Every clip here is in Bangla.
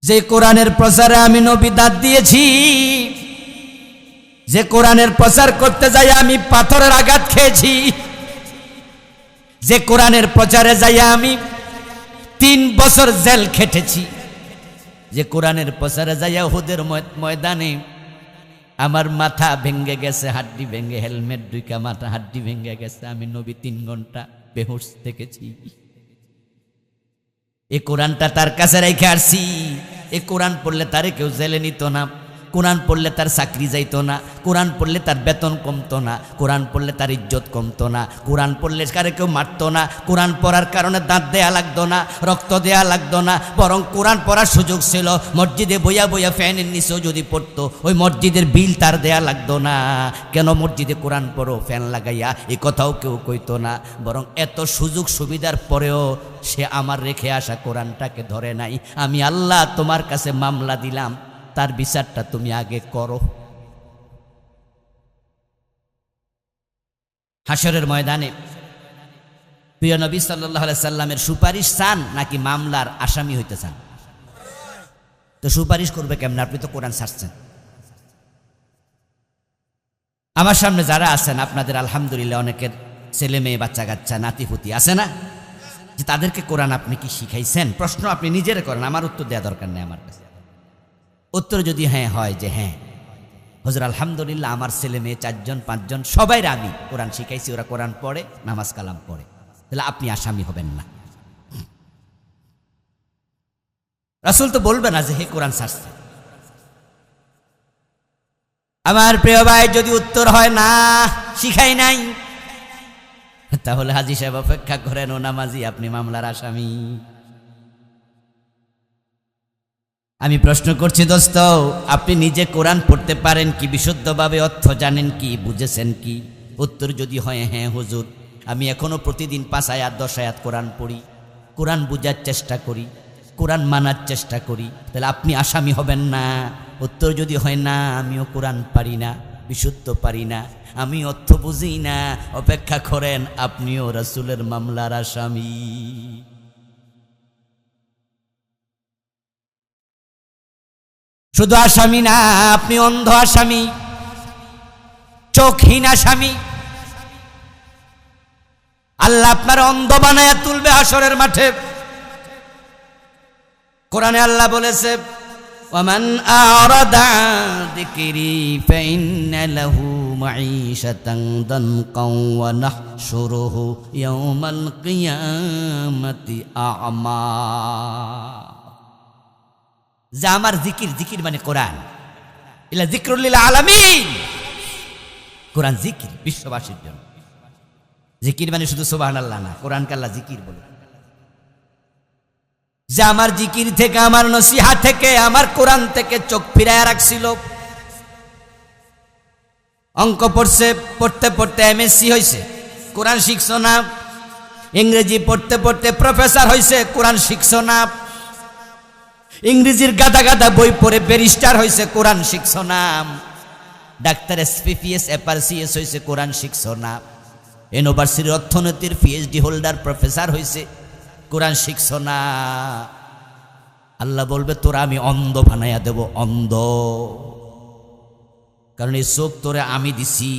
যে কোরআনের প্রচারে আমি নবী দাঁত দিয়েছি, যে কোরআনের প্রচার করতে যাই আমি পাথরের আঘাত খেয়েছি, যে কোরআনের প্রচারে যাই আমি 3 বছর জেল খেটেছি, যে কোরআনের প্রচারে যাইয়া উহুদের ময়দানে আমার মাথা ভেঙে গেছে, হাড্ডি ভেঙে, হেলমেট ঢুকা মাথা হাড্ডি ভেঙে গেছে, আমি নবী 3 ঘন্টা বেহুশ থেকেছি। এই কোরআনটা তার কাছে রেখে আসছি। এই কোরআন পড়লে তারে কেউ জেলে নিত না, কোরআন পড়লে তার চাকরি যাইত না, কোরআন পড়লে তার বেতন কমতো না, কোরআন পড়লে তার ইজ্জত কমতো না, কোরআন পড়লে কারে কেউ মারতো না, কোরআন পড়ার কারণে দাঁত দেয়া লাগতো না, রক্ত দেয়া লাগতো না, বরং কোরআন পড়ার সুযোগ ছিল। মসজিদে বইয়া বইয়া ফ্যানের নিচেও যদি পড়তো ওই মসজিদের বিল তার দেয়া লাগতো না। কেন মসজিদে কোরআন পড়ো ফ্যান লাগাইয়া, এই কথাও কেউ কইতো না। বরং এত সুযোগ সুবিধার পরেও সে আমার রেখে আসা কোরআনটাকে ধরে নাই। আমি আল্লাহ তোমার কাছে মামলা দিলাম, তার বিচারটা তুমি আগে করো। হাসরের ময়দানে প্রিয় নবী সাল্লাল্লাহু আলাইহি সাল্লামের সুপারিশ চান নাকি মামলার আসামি হইতে চান? তো সুপারিশ করবে কেমন? আপনি তো কোরআন ছাড়ছেন। আমার সামনে যারা আছেন আপনাদের আলহামদুলিল্লাহ অনেকের ছেলে মেয়ে বাচ্চা কাচ্চা নাতিপুতি আছে না, যে তাদেরকে কোরআন আপনি কি শিখাইছেন? প্রশ্ন আপনি নিজেরা করেন, আমার উত্তর দেওয়া দরকার নেই। আমার কাছে উত্তর যদি হ্যাঁ হয় যে হ্যাঁ হুজুর আলহামদুলিল্লাহ আমার ছেলে মেয়ে 4 জন 5 জন সবাই আমি কোরআন শিখাইছি, ওরা কোরআন পড়ে, নামাজ কালাম পড়ে, তাহলে আপনি আসামি হবেন না। রাসূল তো বলবে না যে হে কোরআন ছাড়ছে। আমার প্রিয় ভাই, যদি উত্তর হয় না শিখাই নাই, তাহলে হাজী সাহেব অপেক্ষা করেন, ও নামাজি আপনি মামলার আসামি। আমি প্রশ্ন করছি দোস্ত, আপনি নিজে কোরআন পড়তে পারেন কি? বিশুদ্ধভাবে অর্থ জানেন কি? বুঝেছেন কি? উত্তর যদি হয় হ্যাঁ হুজুর, আমি এখনো প্রতিদিন 5 আয়াত 10 আয়াত কোরআন পড়ি, কোরআন বুঝার চেষ্টা করি, কোরআন মানার চেষ্টা করি, তাহলে আপনি আসামি হবেন না। উত্তর যদি হয় না, আমিও কোরআন পারি না, বিশুদ্ধ পারি না, আমি অর্থ বুঝি না, অপেক্ষা করেন, আপনিও রাসূলের মামলার আসামি। শুধু আসামি না, আপনি অন্ধ আসামি, চোখহীন আসামি। আল্লাহ আপনার অন্ধ বানায়া তুলবে হাসরের মাঠে। কোরআনে আল্লাহ বলেছে, ওয়ামান আ'রাদা আন যিকরি ফাইন্না লাহু মাঈশাতান দানকাও ওয়া নাহশুরুহু ইয়াওমাল কিয়ামাতি আ'মা। যে আমার জিকির, জিকির মানে কোরআন, ইলা যিকরুল লিল আলামিন, কোরআন জিকির বিশ্ববাসীর জন্য। জিকির মানে শুধু সুবহানাল্লাহ না, কোরআনকে আল্লাহ জিকির বলে। যে আমার জিকির থেকে, আমার নসিহত থেকে, আমার কোরআন থেকে চোখ ফিরায় রাখছিল। অঙ্ক পড়ছে, পড়তে পড়তে এমএসসি হয়েছে, কোরআন শিখছো না। ইংরেজি পড়তে পড়তে প্রফেসর হয়েছে, কোরআন শিখছো না। ইংরেজির গাদা গাদা বই পড়ে ব্যারিস্টার হয়েছে, কোরআন শিখছো না। ডাক্তার এসপিপিএস এপারসিএস হয়েছে, কোরআন শিখছো না। ইউনিভার্সিটির অর্থনীতির পিএইচডি হোল্ডার প্রফেসর হয়েছে, কোরআন শিখছো না। আল্লাহ বলবে তোরা আমি অন্ধ বানাইয়া দেব, অন্ধ। কারণ এই চোখ তোরে আমি দিছি।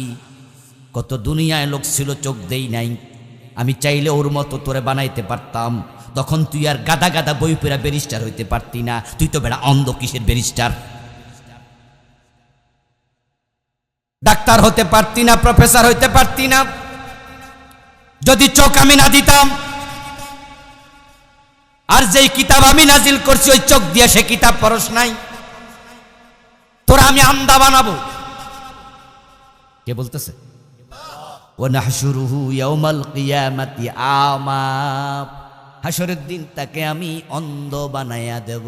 কত দুনিয়ায় লোক ছিল চোখ দেই নাই, আমি চাইলে ওর মতো তোরে বানাইতে পারতাম। তখন তুই আর গাদা গাদা বই পড়া ব্যারিস্টার হইতে পারতি না। তুই তো বেড়া অন্ধ, কিসের ব্যারিস্টার? ডাক্তার হতে পারতি না, প্রফেসর হইতে পারতি না, যদি চোখ আমি না দিতাম। আর যেই কিতাব আমি নাজিল করছি ওই চোখ দিয়ে সে কিতাব পড়স নাই, তোরা আমি আন্ধা বানাবো। কে বলতেছে? ওয়া নাহশুরুহু ইয়াওমাল কিয়ামাতি আমা, হাসরের দিন তাকে আমি অন্ধ বানায়া দেব।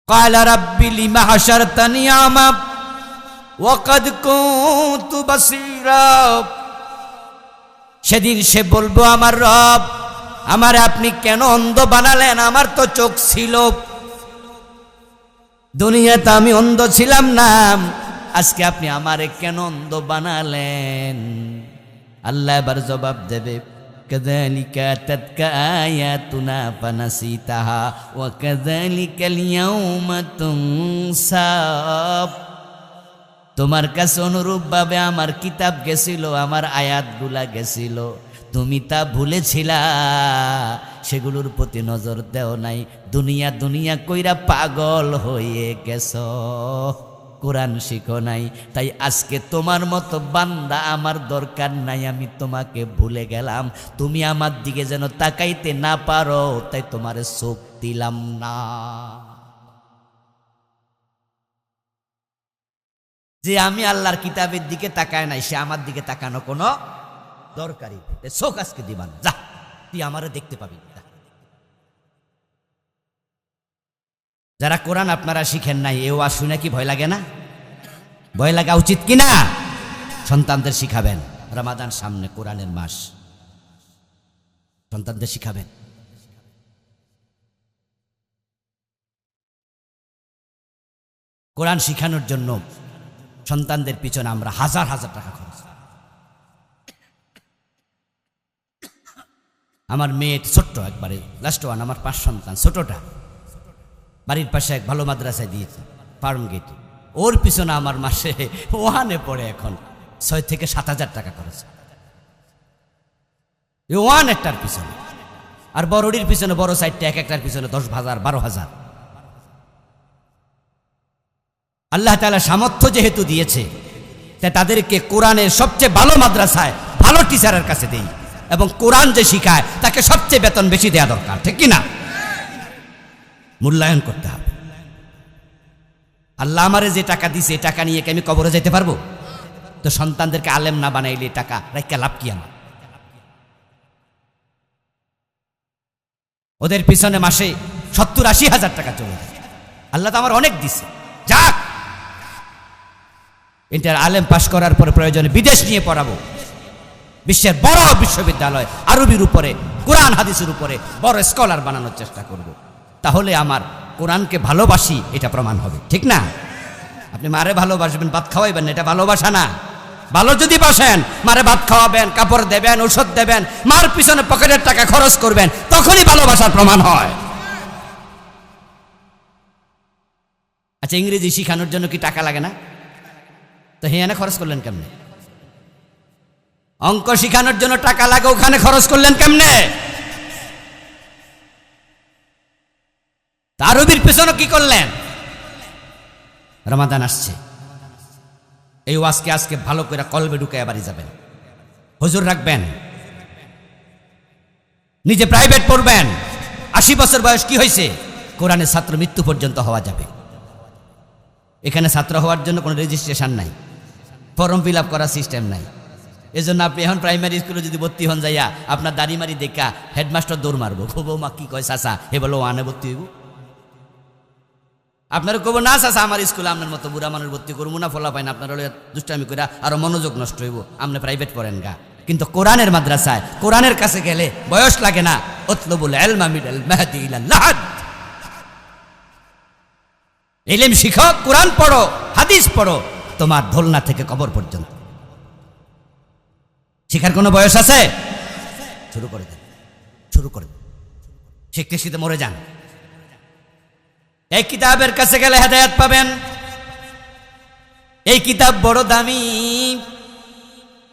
ক্বালা রাব্বি লিমা হাশারতানি আমা ওয়া ক্বাদ কুনতু বাসীরা। সেদিন সে বলবো, আমার রব, আমারে আপনি কেন অন্ধ বানালেন? আমার তো চোখ ছিল, দুনিয়াতে আমি অন্ধ ছিলাম না, আজকে আপনি আমারে কেন অন্ধ বানালেন? আল্লাহ এবার জবাব দেবে, কাযালিকা আতাতকা আয়াতুনা ফানাসিতাহা ওয়া কাযালিকাল ইয়াউমা তুনসা। তোমার কাছে অনুরূপভাবে আমার কিতাব গেছিল, আমার আয়াতগুলা গেছিল, তুমি তা ভুলেছিলা, সেগুলোর প্রতি নজর দেও নাই, দুনিয়া দুনিয়া কইরা পাগল হয়ে গেছ, কোরআন শিখো নাই। তাই আজকে তোমার মতো বান্দা আমার দরকার নাই, আমি তোমাকে ভুলে গেলাম, তুমি আমার দিকে যেন তাকাইতে না পারো, তাই তোমারে চোখ দিলাম না। যে আমি আল্লাহর কিতাবের দিকে তাকায় নাই, সে আমার দিকে তাকানো কোনো দরকারই, চোখ আজকে দিবা না, যা তুই আমারে দেখতে পাবি না। যারা কোরআন আপনারা শিখেন নাই, এ ওয়াজ শুনে কি ভয় লাগে না? ভয় লাগা উচিত কিনা? সন্তানদের শিখাবেন, রমাদান সামনে, কোরআনের মাস, সন্তানদের শিখাবেন। কোরআন শিখানোর জন্য সন্তানদের পিছনে আমরা হাজার হাজার টাকা খরচ। আমার মেয়ে ছোট্ট, একবারে লাস্ট ওয়ান, আমার 5 সন্তান, ছোটটা বাড়ির পাশে এক ভালো মাদ্রাসায় দিয়েছে, ফার্ম গেট। ওর পিছনে আমার মাসে ওয়ানে পড়ে এখন 6 থেকে 7 হাজার টাকা খরচ, ওয়ান একটার পিছনে। আর বড়ডির পিছনে, বড় সাইডটা এক একটার পিছনে 10,000 12,000। আল্লাহ তাআলা সামর্থ্য যেহেতু দিয়েছে, তাই তাদেরকে কোরআনের সবচেয়ে ভালো মাদ্রাসায় ভালো টিচারের কাছে দেই, এবং কোরআন যে শিখায় তাকে সবচেয়ে বেতন বেশি দেওয়া দরকার, ঠিক কিনা? মূল্যায়ন করতে হবে। আল্লাহ আমারে যে টাকা দিছে, এই টাকা নিয়ে কি আমি কবরে যেতে পারবো? তো সন্তানদেরকে আলেম না বানাইলে টাকা রাখা লাভ কি আমার? ওদের পিছনে মাসে 70-80 হাজার টাকা চলে যায়। আল্লাহ তো আমার অনেক দিছে, যাক ইন্টার আলেম পাশ করার পরে প্রয়োজনে বিদেশ নিয়ে পড়াবো, বিশ্বের বড় বিশ্ববিদ্যালয়, আরবির উপরে, কোরআন হাদিসের উপরে বড় স্কলার বানানোর চেষ্টা করব। তাহলে আমার কোরআনকে ভালোবাসি এটা প্রমাণ হবে, ঠিক না? আপনি মারে ভালোবাসবেন, ভাত খাওয়াইবেন না, এটা ভালোবাসা না। ভালো যদি বাসেন, মারে ভাত খাওয়াবেন, কাপড় দেবেন, ঔষধ দেবেন, মার পিছনে পকেটের টাকা খরচ করবেন, তখনই ভালোবাসার প্রমাণ হয়। আচ্ছা, ইংরেজি শিখানোর জন্য কি টাকা লাগে না? তো হেয়ানে খরচ করলেন কেমনে? অঙ্ক শিখানোর জন্য টাকা লাগে, ওখানে খরচ করলেন কেমনে? আরবির পেছনে কি করলেন? রমাদান আসছে, এই ওয়াজকে আজকে ভালো করে কলবে ঢুকায় বাড়ি যাবেন, হুজুর রাখবেন, নিজে প্রাইভেট পড়বেন। 80 বছর বয়স কি হয়েছে? কোরআনের ছাত্র মৃত্যু পর্যন্ত হওয়া যাবে। এখানে ছাত্র হওয়ার জন্য কোনো রেজিস্ট্রেশন নাই, ফর্ম ফিল আপ করার সিস্টেম নাই। এজন্য আপনি এখন প্রাইমারি স্কুলে যদি ভর্তি হন, যাইয়া আপনার দাড়ি মারি দেখা হেডমাস্টার দৌড় মারবো, বৌমা কি কয় চাচা, হে বলো ওয়ানে ভর্তি হইব। আপনারা কব না চাচা, আমার স্কুলে আপনার মতো বুড়া মানুষ ভর্তি করবো না, ফলা পাই না, আপনার দুষ্টামি করে আরো মনোযোগ নষ্ট হইব, আপনি প্রাইভেট পড়েন গা। কিন্তু কোরআনের মাদ্রাসায়, কোরআনের কাছে গেলে বয়স লাগে না। উতলুবুল ইলমা মিনাল মাহদি ইলাল লাহাদ। ইলম শিখো, কোরআন পড়ো, হাদিস পড়ো, তোমার দোলনা থেকে কবর পর্যন্ত। শিখার কোনো বয়স আছে? শুরু করে দেন, শুরু করে দেন, শিখতে শিখতে মরে যান। এই কিতাবের কাছে গেলে হেদায়েত পাবেন। এই কিতাব বড় দামি,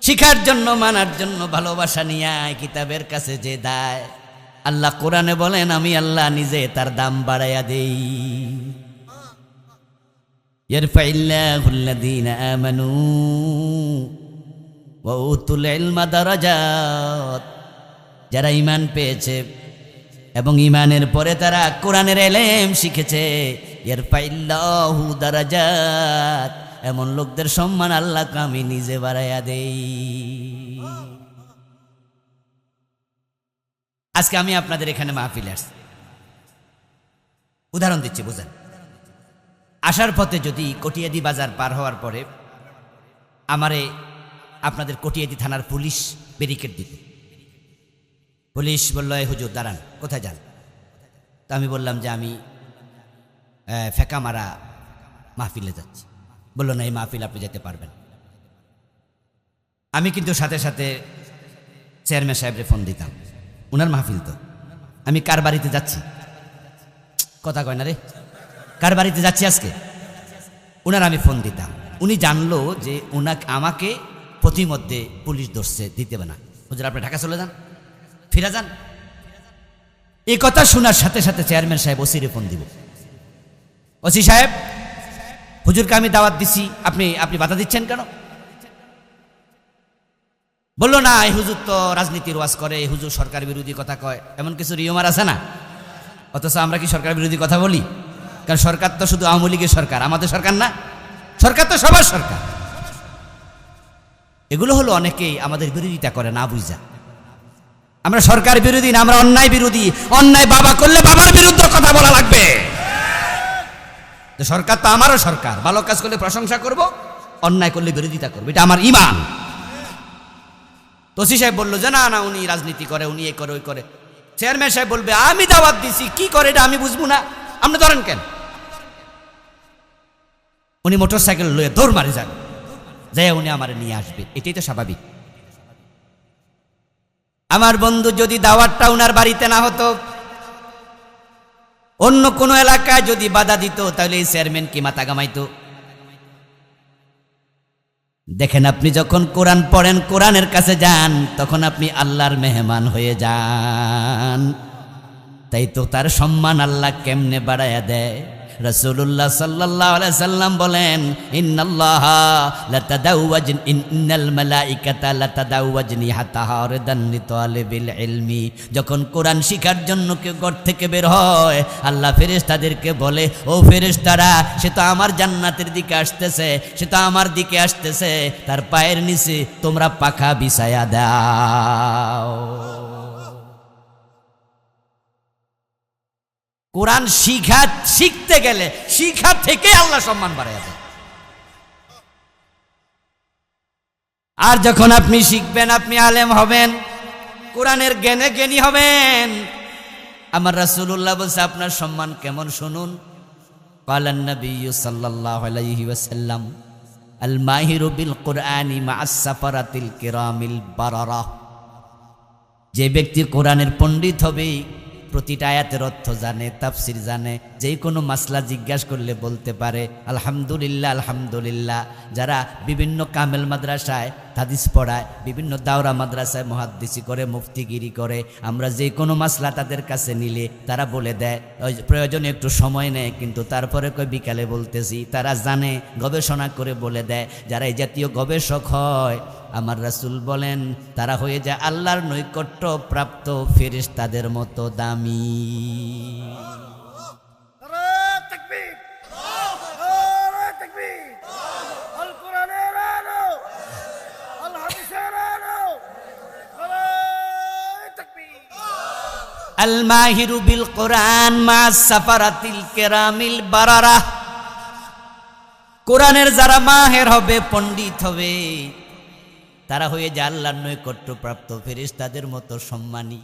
শিখার জন্য, মানার জন্য ভালোবাসা নিয়ে এই কিতাবের কাছে যে দেয়, আল্লাহ কোরআনে বলেন আমি আল্লাহ নিজে তার দাম বাড়াইয়া দেই। ইয়ারফাইল্লাহুল্লাযীনা আমানু ওয়া উতুল ইলমা দারাজাত। যারা ঈমান পেয়েছে এবং ঈমানের পরে তারা কোরআনের ইলম শিখেছে, ইয়ারফাইল্লাহু দারাজাত, এমন লোকদের সম্মান আল্লাহকে আমি নিজে বাড়াইয়া দেই। আজকে আমি আপনাদের এখানে মাহফিলে আসছি, উদাহরণ দিচ্ছি বুঝেন। আসার পথে যদি কটিয়াদি বাজার পার হওয়ার পরে আমারে আপনাদের কটিয়াদি থানার পুলিশ ব্যারিকেড দিত। পুলিশ বলল, এই হুজুর দাঁড়ান, কোথায় যান? তা আমি বললাম যে আমি ফেকামারা মাহফিলে যাচ্ছি। বললো না, এই মাহফিল আপনি যেতে পারবেন। আমি কিন্তু সাথে সাথে চেয়ারম্যান সাহেবরে ফোন দিতাম, উনার মাহফিল তো, আমি কার বাড়িতে যাচ্ছি, কথা কয় না রে, কার বাড়িতে যাচ্ছি আজকে, উনার আমি ফোন দিতাম। উনি জানলো যে আমাকে প্রতিমধ্যে পুলিশ ধরছে, দিতে হবে না, হুজুর আপনি ঢাকা চলে যান, ফিরে যান। এই কথা শোনার সাথে সাথে চেয়ারম্যান সাহেব ওসিরে ফোন দিব, ওসি সাহেব হুজুরকে আমি দাওয়াত দিছি, আপনি বাধা দিচ্ছেন কেন? বললো না, এই হুজুর তো রাজনীতির ওয়াজ করে, এই হুজুর সরকার বিরোধী কথা কয়, এমন কিছু রিউমার আছে না। অথচ আমরা কি সরকার বিরোধী কথা বলি? কারণ সরকার তো শুধু আওয়ামী লীগের সরকার, আমাদের সরকার না, সরকার তো সবার সরকার। এগুলো হলো অনেকেই আমাদের বিরোধিতা করে না বুঝা। আমরা সরকার বিরোধী না, আমরা অন্যায় বিরোধী। অন্যায় বাবা করলে বাবার বিরুদ্ধে কথা বলা লাগবে। সরকার তো আমারও সরকার, ভালো কাজ করলে প্রশংসা করব, অন্যায় করলে বিরোধিতা করবো, এটা আমার ঈমান। ওসি সাহেব বললো যে না না, উনি রাজনীতি করে, উনি এই করে ওই করে। চেয়ারম্যান সাহেব বলবে আমি দাওয়াত দিছি, কি করে এটা আমি বুঝবো না, আপনি ধরেন কেন? উনি মোটর সাইকেল লয়ে দৌড় মারে যান, যাই উনি আমার নিয়ে আসবে, এটাই তো স্বাভাবিক। আমার বন্ধু যদি দাওয়াতটা উনার বাড়িতে না হতো, অন্য কোনো এলাকায় যদি বাধা দিত, তাহলে এই চেয়ারম্যান কি মাথা গামাইতো? দেখেন, আপনি যখন কোরআন পড়েন, কোরআনের কাছে যান, তখন আপনি আল্লাহর মেহমান হয়ে যান। তাই তো তার সম্মান আল্লাহ কেমনে বাড়ায়া দেয়। রাসূলুল্লাহ সাল্লাল্লাহু আলাইহি সাল্লাম বলেন, ইন্নাল্লাহা লাতাদাওয়াজ ইন্নাল মালাইকাতা লাতাদাওয়াজনি হাতা হারদান লিতালিবিল ইলমি। যখন কোরআন শিখার জন্য কেউ ঘর থেকে বের হয়, আল্লাহ ফেরেশতাদেরকে বলে, ও ফেরেশতারা, সে তো আমার জান্নাতের দিকে আসতেছে, সে তো আমার দিকে আসতেছে, তার পায়ের নিচে তোমরা পাখা বিছায়া দাও। কোরআন শিখতে গেলে শিখা থেকে আল্লাহ সম্মান বাড়ায় দেয়। আর যখন আপনি শিখবেন, আপনি আলেম হবেন, কোরআনের জ্ঞানে জ্ঞানী হবেন, আমার রাসূলুল্লাহ বলছে আপনার সম্মান কেমন শুনুন। ক্বালান নবিয়্যু সাল্লাল্লাহু আলাইহি ওয়াসাল্লাম, আল মাহিরু বিল কুরআনি মা'আস সাফারাতিল কিরামিল বারারা। যে ব্যক্তি কোরআনের পণ্ডিত হবে, প্রতিটা আয়াতের অর্থ জানে, তাফসির জানে, যে কোনো মাসলা জিজ্ঞাসা করলে বলতে পারে আলহামদুলিল্লাহ আলহামদুলিল্লাহ। যারা বিভিন্ন কামেল মাদ্রাসায় হাদিস পড়ায়, বিভিন্ন দাওরা মাদ্রাসায় মুহাদ্দিসি করে, মুফতিগিরি করে, আমরা যে কোনো মাসলা তাদের কাছে নিলে তারা বলে দেয়, প্রয়োজনে একটু সময় নেয়, কিন্তু তারপরে কই বিকালে বলতেছি। তারা জানে, গবেষণা করে বলে দেয়। যারা এই জাতীয় গবেষক হয়, আমার রাসূল বলেন তারা হয়ে যায় আল্লাহর নৈকট্য প্রাপ্ত ফেরেশতাদের মতো দামি। আল মাহিরু বিল কোরআন মা'আস সাফারাতিল কিরামিল বারারা। কোরআনের যারা মাহের হবে, পণ্ডিত হবে, তারা হয়ে যায় আল্লাহর নৈকট্যপ্রাপ্ত ফেরেশতাদের মতো সম্মানী।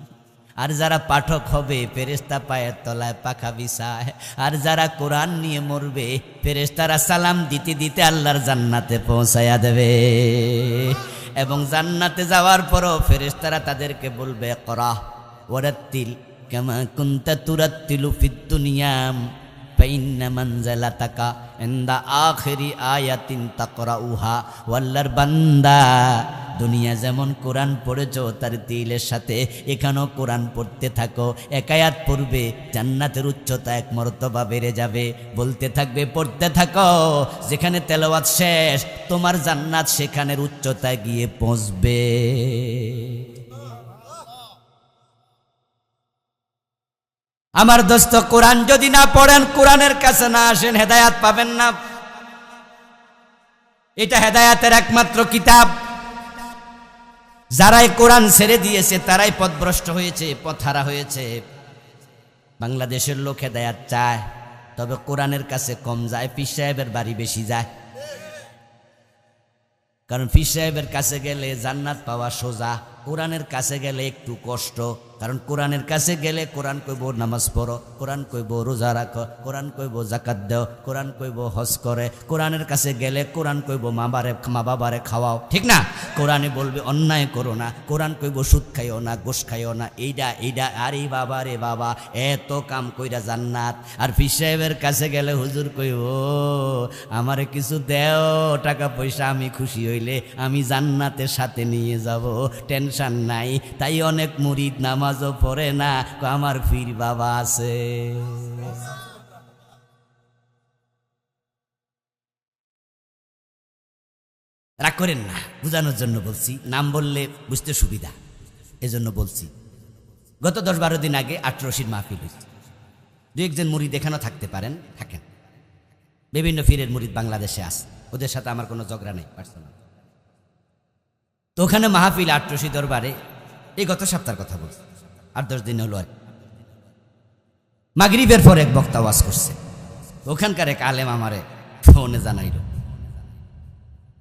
আর যারা পাঠক হবে, ফেরেশতা পায়ের তলায় পাখা বিছায়। আর যারা কোরআন নিয়ে মরবে, ফেরেশতারা সালাম দিতে দিতে আল্লাহর জান্নাতে পৌঁছায়া দেবে। এবং জান্নাতে যাওয়ার পরও ফেরেশতারা তাদেরকে বলবে, ইকরা ওয়ারাত্তিল কামা কুনতা তুরাত্তিলু ফিদ দুনিয়া ফাইন্না মানজালাতাকা ইনদা আখিরি আয়াতিন তাকরাউহা। ওয়াল্লাহর বান্দা, দুনিয়া যেমন কোরআন পড়েছো তার দিলের সাথে এখানেও কোরআন পড়তে থাকো। এক আয়াত পড়বে, জান্নাতের উচ্চতা এক মর্তবা বেড়ে যাবে। বলতে থাকবে, পড়তে থাকো, যেখানে তেলাওয়াত শেষ তোমার জান্নাত সেখানের উচ্চতায় গিয়ে পৌঁছবে। আমার দোস্ত, কোরআন যদি না পড়েন, কোরআনের কাছে না আসেন, হেদায়াত পাবেন না। এটা হেদায়াতের একমাত্র কিতাব। যারাই কোরআন ছেড়ে দিয়েছে তারাই পথভ্রষ্ট হয়েছে, পথহারা হয়েছে। বাংলাদেশের লোক হেদায়াত চায়, তবে কোরআনের কাছে কম যায়, পীর সাহেবের বাড়ি বেশি যায়। কারণ পীর সাহেবের কাছে গেলে জান্নাত পাওয়া সোজা। কোরআনের কাছে গেলে একটু কষ্ট, কারণ কোরআনের কাছে গেলে কোরআন কইব নামাজ পড়ো, কোরআন কইব রোজা রাখো, কোরআন কইব জাকাত দাও, কোরআন কইব হজ করে, কোরআনের কাছে গেলে কোরআন কইব মা বাবারে খাওয়াও, ঠিক না? কোরআনে বলবে অন্যায় করো না, কোরআন কইব সুদ খাইও না, গোশ খাইও না, এইটা আরে বাবা রে বাবা, এত কাম কইরা জান্নাত। আর পীর সাহেবের কাছে গেলে হুজুর কইব আমারে কিছু দেও, টাকা পয়সা আমি খুশি হইলে আমি জান্নাতের সাথে নিয়ে যাব, টেনশন নাই। তাই অনেক মুরিদ নামাজও পড়ে না, আমার পীর বাবা আছে। রাগ করেন না, বুঝানোর জন্য বলছি, নাম বললে বুঝতে সুবিধা, এজন্য বলছি। গত 10-12 দিন আগে 18 মাহফিল হয়েছে। দু একজন মুরিদ এখানেও থাকতে পারেন, থাকেন। বিভিন্ন পীরের মুরিদ বাংলাদেশে আছে, ওদের সাথে আমার কোনো ঝগড়া নেই পার্সোনাল। তো ওখানে মাহফিল 18 দরবারে, এই গত সপ্তাহের কথা বলছি, 8-10 দিন হলো আর। মাগরিবের পর এক বক্তা ওয়াজ করছে, ওখানকার এক আলেম আমারে ফোনে জানাইল,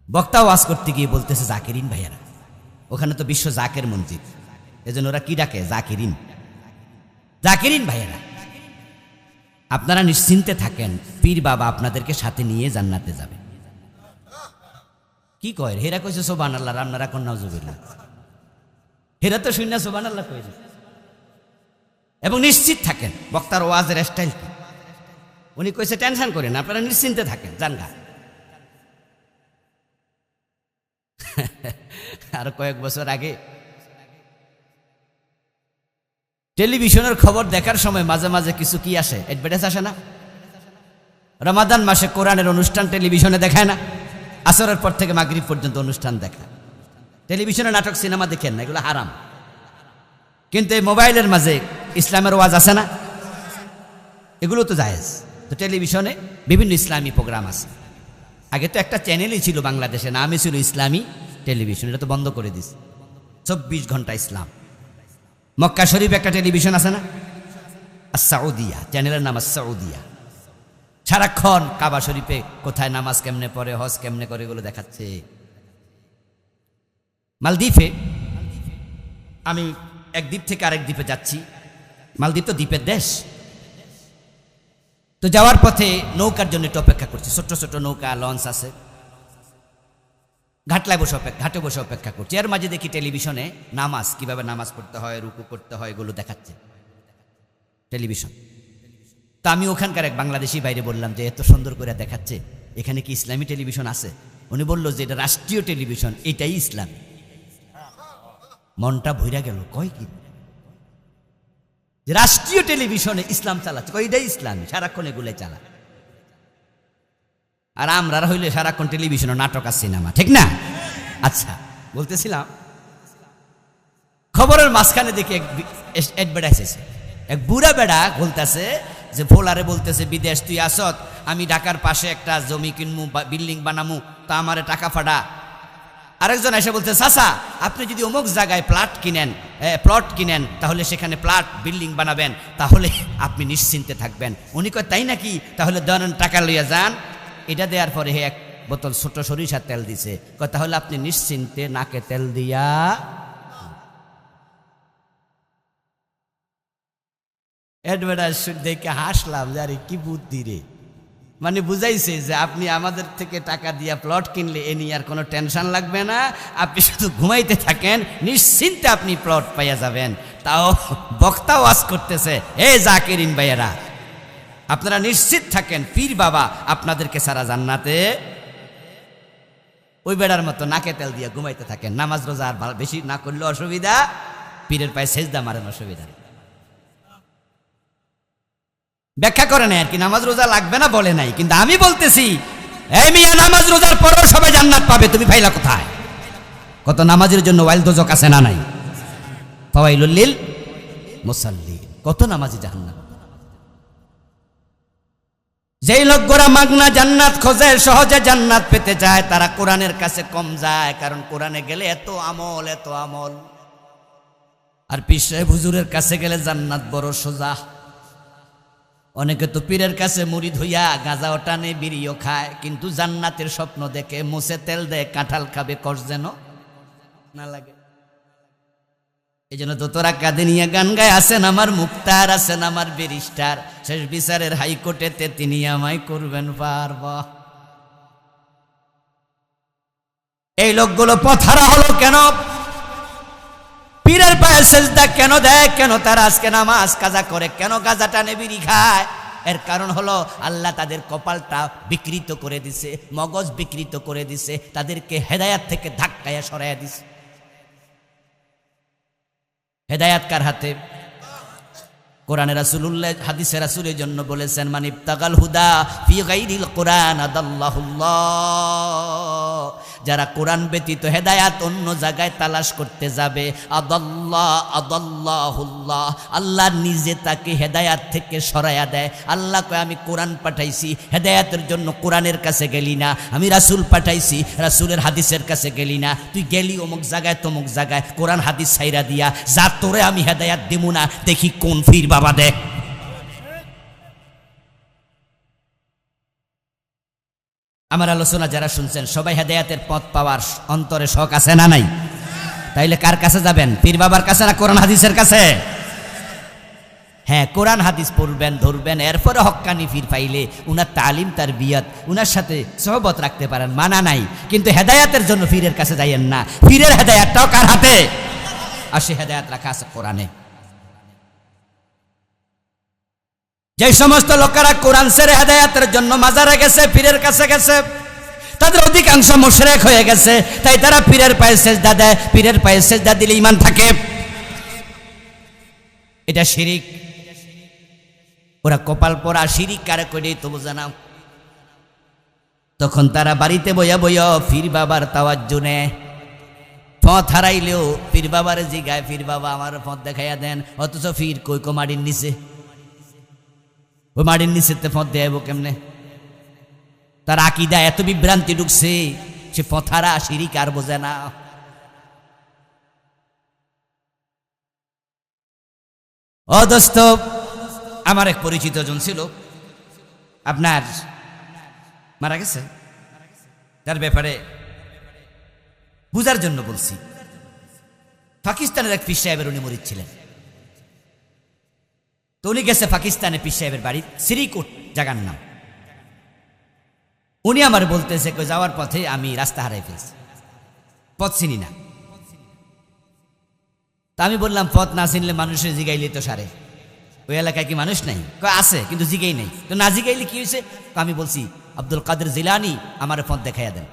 বক্তা ওয়াজ করতে গিয়ে বলতেছে জাকিরিন ভাইয়ারা, ওখানে তো বিশ্ব জাকের মসজিদ, এজন্য ওরা কি ডাকে জাকিরিন, জাকিরিন ভাইয়ারা আপনারা নিশ্চিন্তে থাকেন, পীর বাবা আপনাদেরকে সাথে নিয়ে জান্নাতে যাবে। কি কয় হেরা? কইছে সুবহানাল্লাহ, আপনারা কোন নাউজুবিল্লাহ, হেরা তো শূন্য সুবহানাল্লাহ কইছে। এবং নিশ্চিত থাকেন, বক্তার ওয়াজের স্টাইল কি, উনি কইছে টেনশন করেন, আপনারা নিশ্চিন্তে থাকেন, জানগা। আর কয়েক বছর আগে টেলিভিশনের খবর দেখার সময় মাঝে মাঝে কিছু কি আসে, অ্যাডভার্টাইজ আসে না? রমাদান মাসে কোরআনের অনুষ্ঠান টেলিভিশনে দেখায় না? আসরের পর থেকে মাগরিব পর্যন্ত অনুষ্ঠান দেখা। টেলিভিশনে নাটক সিনেমা দেখেন না, এগুলো হারাম। কিন্তু এই মোবাইলের মাঝে ইসলামের ওয়াজ আছে না, এগুলো তো জায়েজ। তো টেলিভিশনে বিভিন্ন ইসলামী প্রোগ্রাম আছে। আগে তো একটা চ্যানেলই ছিল বাংলাদেশে, নামই ছিল ইসলামী টেলিভিশন, এটা তো বন্ধ করে দিস। 24 ঘন্টা ইসলাম। মক্কা শরীফ একটা টেলিভিশন আছে না, আস-সাউদিয়া, চ্যানেলের নাম আস-সাউদিয়া, সারাক্ষণ কাবা শরীফে কোথায় নামাজ কেমনে পড়ে, হজ কেমনে করে, এগুলো দেখাচ্ছে। মালদ্বীপে আমি এক দ্বীপ থেকে আরেক দ্বীপে যাচ্ছি, মালদ্বীপ তো দ্বীপের দেশ। তো যাওয়ার পথে নৌকার জন্য একটু অপেক্ষা করছি, ছোট্ট ছোট্ট নৌকা, লঞ্চ আছে, ঘাটে বসে অপেক্ষা করছি। এর মাঝে দেখি টেলিভিশনে নামাজ, কিভাবে নামাজ পড়তে হয়, রুকু করতে হয়, এগুলো দেখাচ্ছে টেলিভিশন। তা আমি ওখানকার এক বাংলাদেশি বাইরে বললাম যে এত সুন্দর করে দেখাচ্ছে, এখানে কি ইসলামী টেলিভিশন আছে? উনি বলল যে এটা রাষ্ট্রীয় টেলিভিশন, এটাই ইসলাম। মনটা ভইরা গেল, কয় কি রাষ্ট্রীয় টেলিভিশনে ইসলাম চালাচ্ছে, এটাই ইসলামী, সারাক্ষণ এগুলোই চালা। আর আমরা হইলে সারাক্ষণ টেলিভিশনে নাটক আর সিনেমা, ঠিক না? আচ্ছা, বলতেছিলাম খবরের মাঝখানে দেখি এক অ্যাডভার্টাইজ আছে, এক বুড়া বেড়া বলতেছে যে ভোলারে বলতেছে বিদেশ তুই আসত, আমি ঢাকার পাশে একটা জমি কিনমু, বিল্ডিং বানামু, তা আমারে টাকা ফাড়া। আরেকজন এসে বলছে চাচা আপনি যদি অমুক জায়গায় প্লট কিনেন তাহলে সেখানে প্লট বিল্ডিং বানাবেন, তাহলে আপনি নিশ্চিন্তে থাকবেন। উনি কয় তাই নাকি, তাহলে ধরেন টাকা লইয়া যান। এটা দেওয়ার পরে এক বোতল ছোট সরিষার তেল দিছে, কয় তাহলে আপনি নিশ্চিন্তে নাকে তেল দিয়া। অ্যাডভার্টাইজ দেখে হাসলাম যে আরে কি বুদ্ধি রে, মানে বুঝাইছে যে আপনি আমাদের থেকে টাকা দিয়া প্লট কিনলে এ নিয়ে আর কোনো টেনশন লাগবে না, আপনি শুধু ঘুমাইতে থাকেন, নিশ্চিন্তে আপনি প্লট পাইয়া যাবেন। তাও বক্তা ওয়াজ করতেছে, হে জাকিরিন ভাইয়েরা আপনারা নিশ্চিত থাকেন, পীর বাবা আপনাদেরকে সারা জান্নাতে। ওই বেড়ার মতো নাকে তেল দিয়া ঘুমাইতে থাকেন, নামাজ রোজা আর বেশি না করলে অসুবিধা, পীরের পায়ে সেজদা মারেন অসুবিধা। ব্যাখ্যা করে নাই আর কি, নামাজ রোজা লাগবে না বলে নাই, কিন্তু আমি বলতেছি এই মিয়া নামাজ রোজার পরেও সবাই জান্নাত পাবে, তুমি পাইলা কোথায়? কত নামাজের জন্য ওয়াইল দোজক আছে না নাই? ফাওয়াইলুল লিল মুসাল্লিন, কত নামাজি জাহান্নাম। যেই লোকরা মাগনা জান্নাত খোঁজে, সহজে জান্নাত পেতে চায়, তারা কোরআনের কাছে কম যায়, কারণ কোরআনে গেলে এত আমল এত আমল। আর পীর সাহেব হুজুরের কাছে গেলে জান্নাত বড় সোজা। অনেকে তো পীরের কাছে মুরিদ হইয়া গাঁজাও টানে, বিড়িও খায়, কিন্তু জান্নাতের স্বপ্ন দেখে, মুছে তেল দেয়, কাঁঠাল খাবে, কষ যেন না লাগে। এই জন্য তো তোরা কাঁধে নিয়ে গান গায়, আছেন আমার মুক্তার, আছেন আমার ব্যারিস্টার, শেষ বিচারের হাইকোর্টেতে তিনি আমায় করবেন পারব। এই লোকগুলো পথহারা হলো কেন? পীরের পায়ে সেজদা কেন দেয়? কেন তারা আজকে নামাজ কাজা করে? কেন গাঁজা টানে, বিড়ি খায়? এর কারণ হলো আল্লাহ তাদের কপালটা বিকৃত করে দিছে, মগজ বিকৃত করে দিছে, তাদেরকে হেদায়াত থেকে ধাক্কায়া সরাইয়া দিছে। হেদায়াত কার হাতে? কোরআনে রাসূলুল্লাহ, হাদিসে রাসূলের জন্য বলেছেন, মান ইবতাগাল হুদা ফি গায়রিল কোরআন আদাল্লাহুল্লাহ, যারা কোরআন ব্যতীত হেদায়াত অন্য জায়গায় তালাশ করতে যাবে, আদাল্লাহুল্লাহ, আল্লাহ নিজে তাকে হেদায়াত থেকে সরাইয়া দেয়। আল্লাহ কয় আমি কোরআন পাঠাইছি হেদায়াতের জন্য, কোরআনের কাছে গেলি না। আমি রাসূল পাঠাইছি রাসূলের হাদিসের কাছে গেলি না। তুই গেলি অমুক জায়গায় তমুক জায়গায়, কোরআন হাদিস ছাইরা দিয়া যা, তোরে আমি হেদায়াত দেবো না, দেখি কোন ফির বাবা দে। আমার আলোচনা যারা শুনছেন সবাই হেদায়াতের পথ পাওয়ার অন্তরে শখ আছে না নাই? তাইলে কার কাছে যাবেন? পীর বাবার কাছে না কোরআন হাদিসের কাছে? হ্যাঁ, কোরআন হাদিস পড়বেন, ধরবেন, এরপরে হক্কানি পীর পাইলে উনার তালিম তারবিয়ত উনার সাথে সহবত রাখতে পারেন, মানা নাই। কিন্তু হেদায়াতের জন্য পীরের কাছে যাইয়েন না। পীরের হেদায়াতটাও কার হাতে? আর সে হেদায়াত রাখা আছে কোরআনে। যে সমস্ত লোকেরা কোরআন ছেড়ে হেদায়াতের জন্য মাজারে গেছে, পীরের কাছে গেছে, তাদের অধিকাংশ মুশরিক হয়ে গেছে। তাই তারা পীরের পায়ে সেজদা দেয়। পীরের পায়ে সেজদা দিলে ঈমান থাকে, এটা শিরিক। ওরা কপাল পরা শিরিক কারে কইলেই তো বোঝে না। তখন তারা বাড়িতে বইয়া বইয়া পীর বাবার তাওয়াজ্জু নেয়। পথ হারাইলেও পীর বাবারে জিগায়, পীর বাবা আমার পথ দেখাইয়া দেন। অথচ পীর কই কো মাটির নিচে, ওই মাটির নিচেতে পথ দেয়াবো কেমনে? তার আকীদা এত বিভ্রান্তি ঢুকছে, সে পথহারা শিরিক আর বোঝে না। ও দোস্ত, আমার এক পরিচিত জন ছিল, আপনার মারা গেছে, তার ব্যাপারে বুঝার জন্য বলছি। পাকিস্তানের এক পীর সাহেবের উনি মরিদ ছিলেন। তো উনি গেছে পাকিস্তানে পীর সাহেবের বাড়ি, শ্রীকোট জায়গার নাম। উনি আমার বলতেছে যাওয়ার পথে আমি রাস্তা হারাই ফেলছি, পথ চিনি না। তা আমি বললাম পথ না চিনলে মানুষের জিগাইলে তো সারে, ওই এলাকায় কি মানুষ নাই? আছে, কিন্তু জিগাই নাই। তো না জিগাইলে কি হয়েছে? আমি বলছি আব্দুল কাদের জিলানী আমার পথ দেখাইয়া দেন।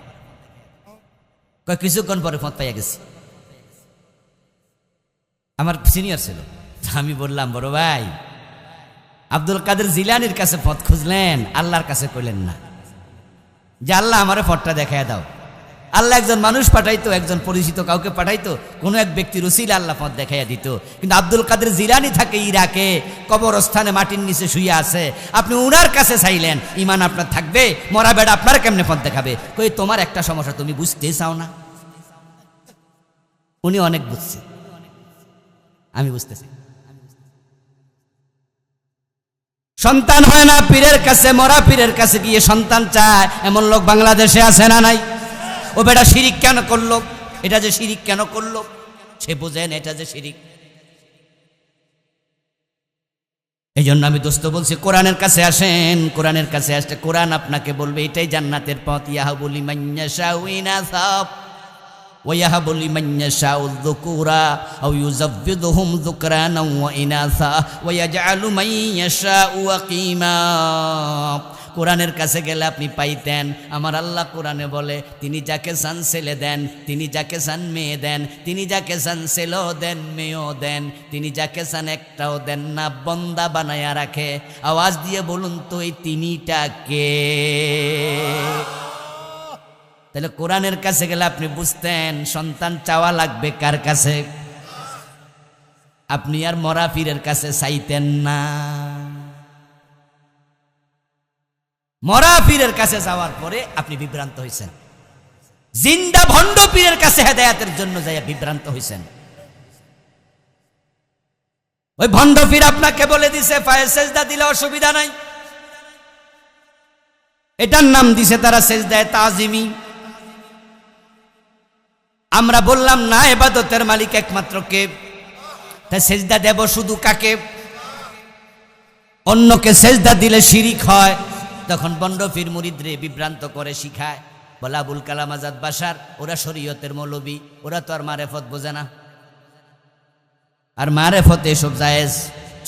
কিছুক্ষণ পরে পথ পাইয়া গেছি। আমার সিনিয়র ছিল। আমি বললাম, বড় ভাই, আব্দুল কাদের জিলানির কাছে পথ খুঁজলেন, আল্লাহর কাছে কইলেন না যে আল্লাহ আমারে পথটা দেখাইয়া দাও। আল্লাহ একজন মানুষ পাঠাইতো, একজন পরিচিত কাউকে পাঠাইতো, কোনো এক ব্যক্তির উসিলা আল্লাহ পথ দেখাইয়া দিত। কিন্তু আব্দুল কাদের জিলানি থাকে ইরাকে, কবরস্থানে মাটির নিচে শুয়ে আছে। আপনি উনার কাছে চাইলেন, ঈমান আপনার থাকবে? মরা বেড়া আপনার কেমনে পথ দেখাবে? কই তোমার একটা সমস্যা, তুমি বুঝতেই চাও না। উনি অনেক বুঝছে, আমি বুঝতেছি। সন্তান হয় না পীরের কাছে, মরা পীরের কাছে গিয়ে সন্তান চায়, এমন লোক বাংলাদেশে আছে না নাই? ও বেটা শিরিক কেন করলো? এটা যে শিরিক কেন করলো সে বোঝেন, এটা যে শিরিক। এই জন্য আমি দোস্ত বলছি, কোরআনের কাছে আসেন। কোরআনের কাছে আসলে কোরআন আপনাকে বলবে এটাই জান্নাতের পথ। ইয়াহাবু লিমান ইয়াশাউ ইনাসা ওয়া ইয়াহাবু লিমান ইয়াশাউ যুকুরা আও ইউযাব্বিদুহুম যুকরানা ওয়া ইনাসা ওয়া ইয়াজআলু মান ইয়াশাউ আকিমা। কোরআনের কাছে গেলে আপনি পাইতেন, আমার আল্লাহ কোরআনে বলে তিনি যাকে চান ছেলে দেন, তিনি যাকে চান মেয়ে দেন, তিনি যাকে চান ছেলেও দেন মেয়েও দেন, তিনি যাকে চান একটাও দেন না, বন্দা বানায়া রাখে। আওয়াজ দিয়ে বলুন তো এই তিনিটাকে? তাহলে কোরআনের কাছে গেলে আপনি বুঝতেন সন্তান চাওয়া লাগবে কার কাছে? আপনি আর মরা পীরের কাছে চাইতেন না। মরা পীরের কাছে যাওয়ার পরে আপনি বিভ্রান্ত হয়েছেন। জিন্দা ভণ্ড পীরের কাছে হেদায়াতের জন্য যাইয়া বিভ্রান্ত হয়েছেন। ওই ভণ্ড পীর আপনাকে বলে দিছে পায়ে সেজদা দিলে অসুবিধা নাই, এটার নাম দিছে তারা সেজদায়ে তাজিমি। আমরা বললাম না, ইবাদতের মালিক একমাত্র কে? তাই সেজদা দেব শুধু কাকে? অন্যকে সেজদা দিলে শিরিক হয়। তখন বন্ড পীর মুরিদরে বিভ্রান্ত করে শিখায়, বলে আবুল কালাম আজাদ বাশার ওরা শরীয়তের মৌলবী, ওরা তো আর মারেফত বোঝে না। আর মারেফতে এসব জায়েজ,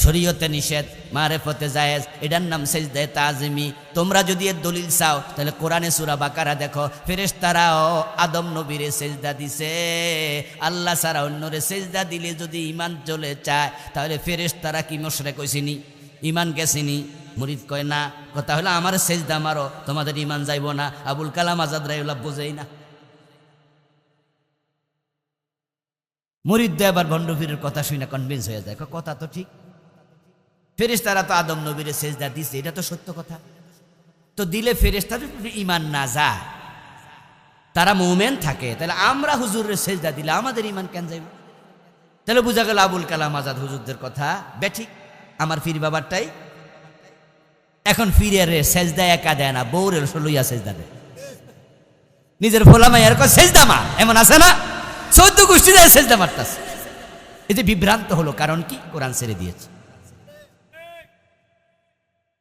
শরীয়তে নিষেধ, মারেফতে জায়েজ, এটার নাম সেজদায়ে তাজিমি। তোমরা যদি এর দলিল চাও তাহলে কোরআনে সূরা বাকারা দেখো, ফেরেশতারাও আদম নবীরে সেজদা দিছে। আল্লাহ ছাড়া অন্যরে সেজদা দিলে যদি ঈমান চলে চায় তাহলে ফেরেশতারা কি মুশরিক হইছিনি? ঈমান গেছিনি? মুরিদ কয় না, কথা হলো আমার সেজদা মারো, তোমাদের ঈমান যাইব না। আবুল কালাম আজাদ রাহিউল্লাহ বোঝেই না। মুরিদ এবার ভণ্ডপীরের কথা শুনে কনভিন্স হয়ে যায়, কথা তো ঠিক, ফেরেশতারা তো আদম নবীরে সেজদা দিছে, এটা তো সত্য কথা। তো দিলে ফেরেশতাদের ঈমান না যায়, তারা মুমিন থাকে, তাহলে আমরা হুজুরের সেজদা দিলে আমাদের ঈমান কেন যাইব? তাহলে বোঝা গেল আবুল কালাম আজাদ হুজুরদের কথা বেঠিক, আমার পীর বাবারটাই। এখন পীরের সেজদা একা দেয় না, বউরের লইয়া সেজদা দেয়, নিজের ফোলা মাইয়ার কয় সেজদা মা, এমন আছে না? 14 গোষ্ঠী যায় সেজদা মারতাছে। এতে বিভ্রান্ত হলো, কারণ কি? কোরআন ছেড়ে দিয়েছে।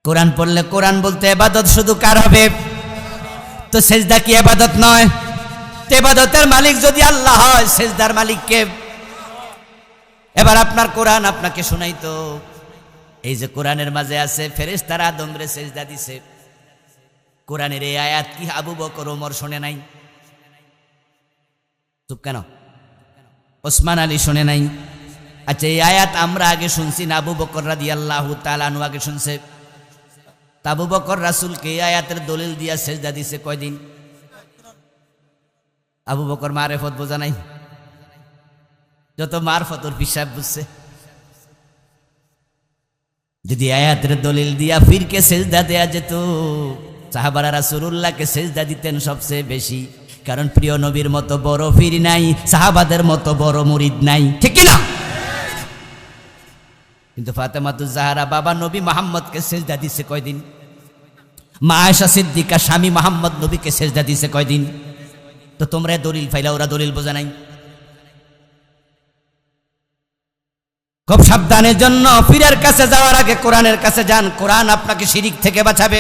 কোরআন পড়লে, কোরআন বলতে ইবাদত শুধু কার হবে? তো সেজদা কি ইবাদত নয়? তো ইবাদতের মালিক যদি আল্লাহ হয়, সেজদার মালিক কে? এবার আপনার কোরআন আপনাকে শোনাইতো, এই যে কোরআনের মাঝে আছে ফেরেশতারা আদমরে সেজদা দিছে, কোরআনের এই আয়াত কি আবু বকর ওমর শোনে নাই? চুপ কেন? ওসমান আলী শোনে নাই? আচ্ছা, এই আয়াত আমরা আগে শুনছি না আবু বকর রাদিয়াল্লাহু তাআলা আনহু আগে শুনছে? আবু বকর রাসূলকে এই আয়াতের দলিল দিয়া সেজদা দিছে কয়দিন? আবু বকর মারেফত বোঝা নাই, যত মারফতর পিসাব বুঝছে। যদি আয়াতের দলিল দিয়া ফিরকে সেজদা দেয়া যেত, সাহাবারা রাসূলুল্লাহকে সেজদা দিতেন সবচেয়ে বেশি, কারণ প্রিয় নবীর মতো বড় পীর নাই, সাহাবাদের মতো বড় মুরিদ নাই, ঠিক কি না? কিন্তু ফাতেমাতুজ জাহরা বাবা নবী মুহাম্মদকে সেজদা দিছে কয়দিন? মা আয়েশা সিদ্দিকা স্বামী মুহাম্মদ নবীকে সেজদা দিছে কয়দিন? তো তোমরা দলিল ফাইলা, ওরা দলিল বোঝা নাই। খুব সাবধানের জন্য পীরের কাছে যাওয়ার আগে কোরআনের কাছে যান, কোরআন আপনাকে শিরিক থেকে বাঁচাবে।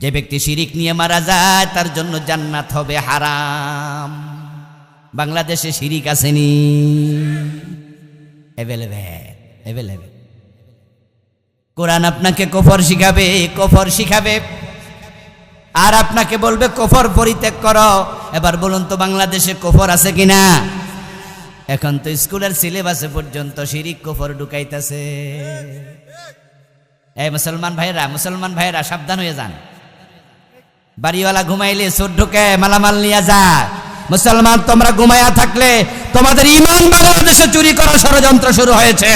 যে ব্যক্তি শিরিক নিয়ে মারা যায় তার জন্য জান্নাত হবে হারাম। বাংলাদেশে শিরিক আসেনি, এভেলেবেল। কোরআন আপনাকে কুফর শিখাবে, কুফর শিখাবে, আর আপনাকে বলবে কুফর পরিত্যাগ করো। এবার বলুন তো বাংলাদেশে কুফর আছে কিনা? এখন তো স্কুলের সিলেবাসে পর্যন্ত শিরিক কুফর ঢুকাইতেছে। এই মুসলমান ভাইরা সাবধান হয়ে যান। বাড়িওয়ালা ঘুমাইলে চোর ঢুকে মালামাল নিয়ে যায়। মুসলমান তোমরা ঘুমায়া থাকলে তোমাদের ঈমান বাংলাদেশে চুরি করার ষড়যন্ত্র শুরু হয়েছে।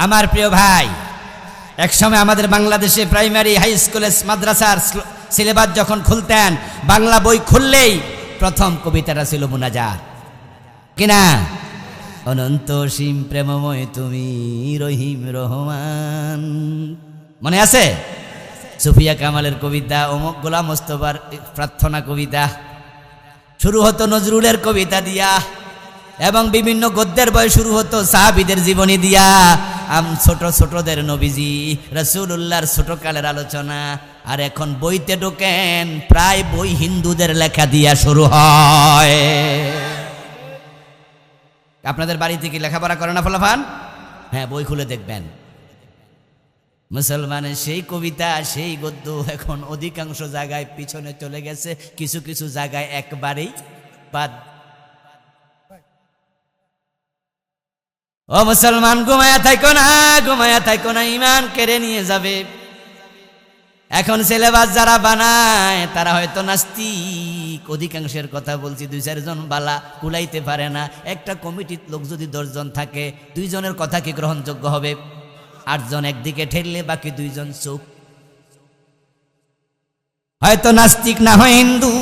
আমার প্রিয় ভাই, একসময় আমাদের বাংলাদেশে প্রাইমারি হাই স্কুলে মাদ্রাসার সিলেবাস যখন খুলতেন, বাংলা বই খুললেই প্রথম কবিতাটা ছিল মুনাজাত, কিনা? অনন্ত সীম প্রেমময় তুমি রহিম রহমান, মনে আছে? সুফিয়া কামালের কবিতা, ওমক গোলাম মোস্তফার প্রার্থনা কবিতা, শুরু হতো নজরুলের কবিতা দিয়া, এবং বিভিন্ন গদ্যের বই শুরু হতো সাহাবীদের জীবনী দিয়া। ছোটদের নবীজি রাসূলুল্লাহর ছোটকালের আলোচনা। আর এখন বইতে ঢোকেন, প্রায় বই হিন্দুদের লেখা দিয়া শুরু হয়। আপনাদের বাড়িতে কি লেখাপড়া করে না ফলাফান? হ্যাঁ, বই খুলে দেখবেন। মুসলমানের সেই কবিতা, সেই গদ্য এখন অধিকাংশ জায়গায় পিছনে চলে গেছে, কিছু কিছু জায়গায় একবারেই বাদ। ও মুসলমান, ঘুমায়া থাইকো না, ঈমান কেড়ে নিয়ে যাবে। এখন সিলেবাস যারা বানায় তারা হয়তো নাস্তিক, অধিকাংশের কথা বলছি। 2-4 জন বালা কুলাইতে পারে না। একটা কমিটির লোক যদি 10 জন থাকে, 2 জনের কথা কি গ্রহণযোগ্য হবে? 8 জন একদিকে ঠেললে বাকি 2 জন চুপ। হয়তো নাস্তিক না হয় হিন্দু,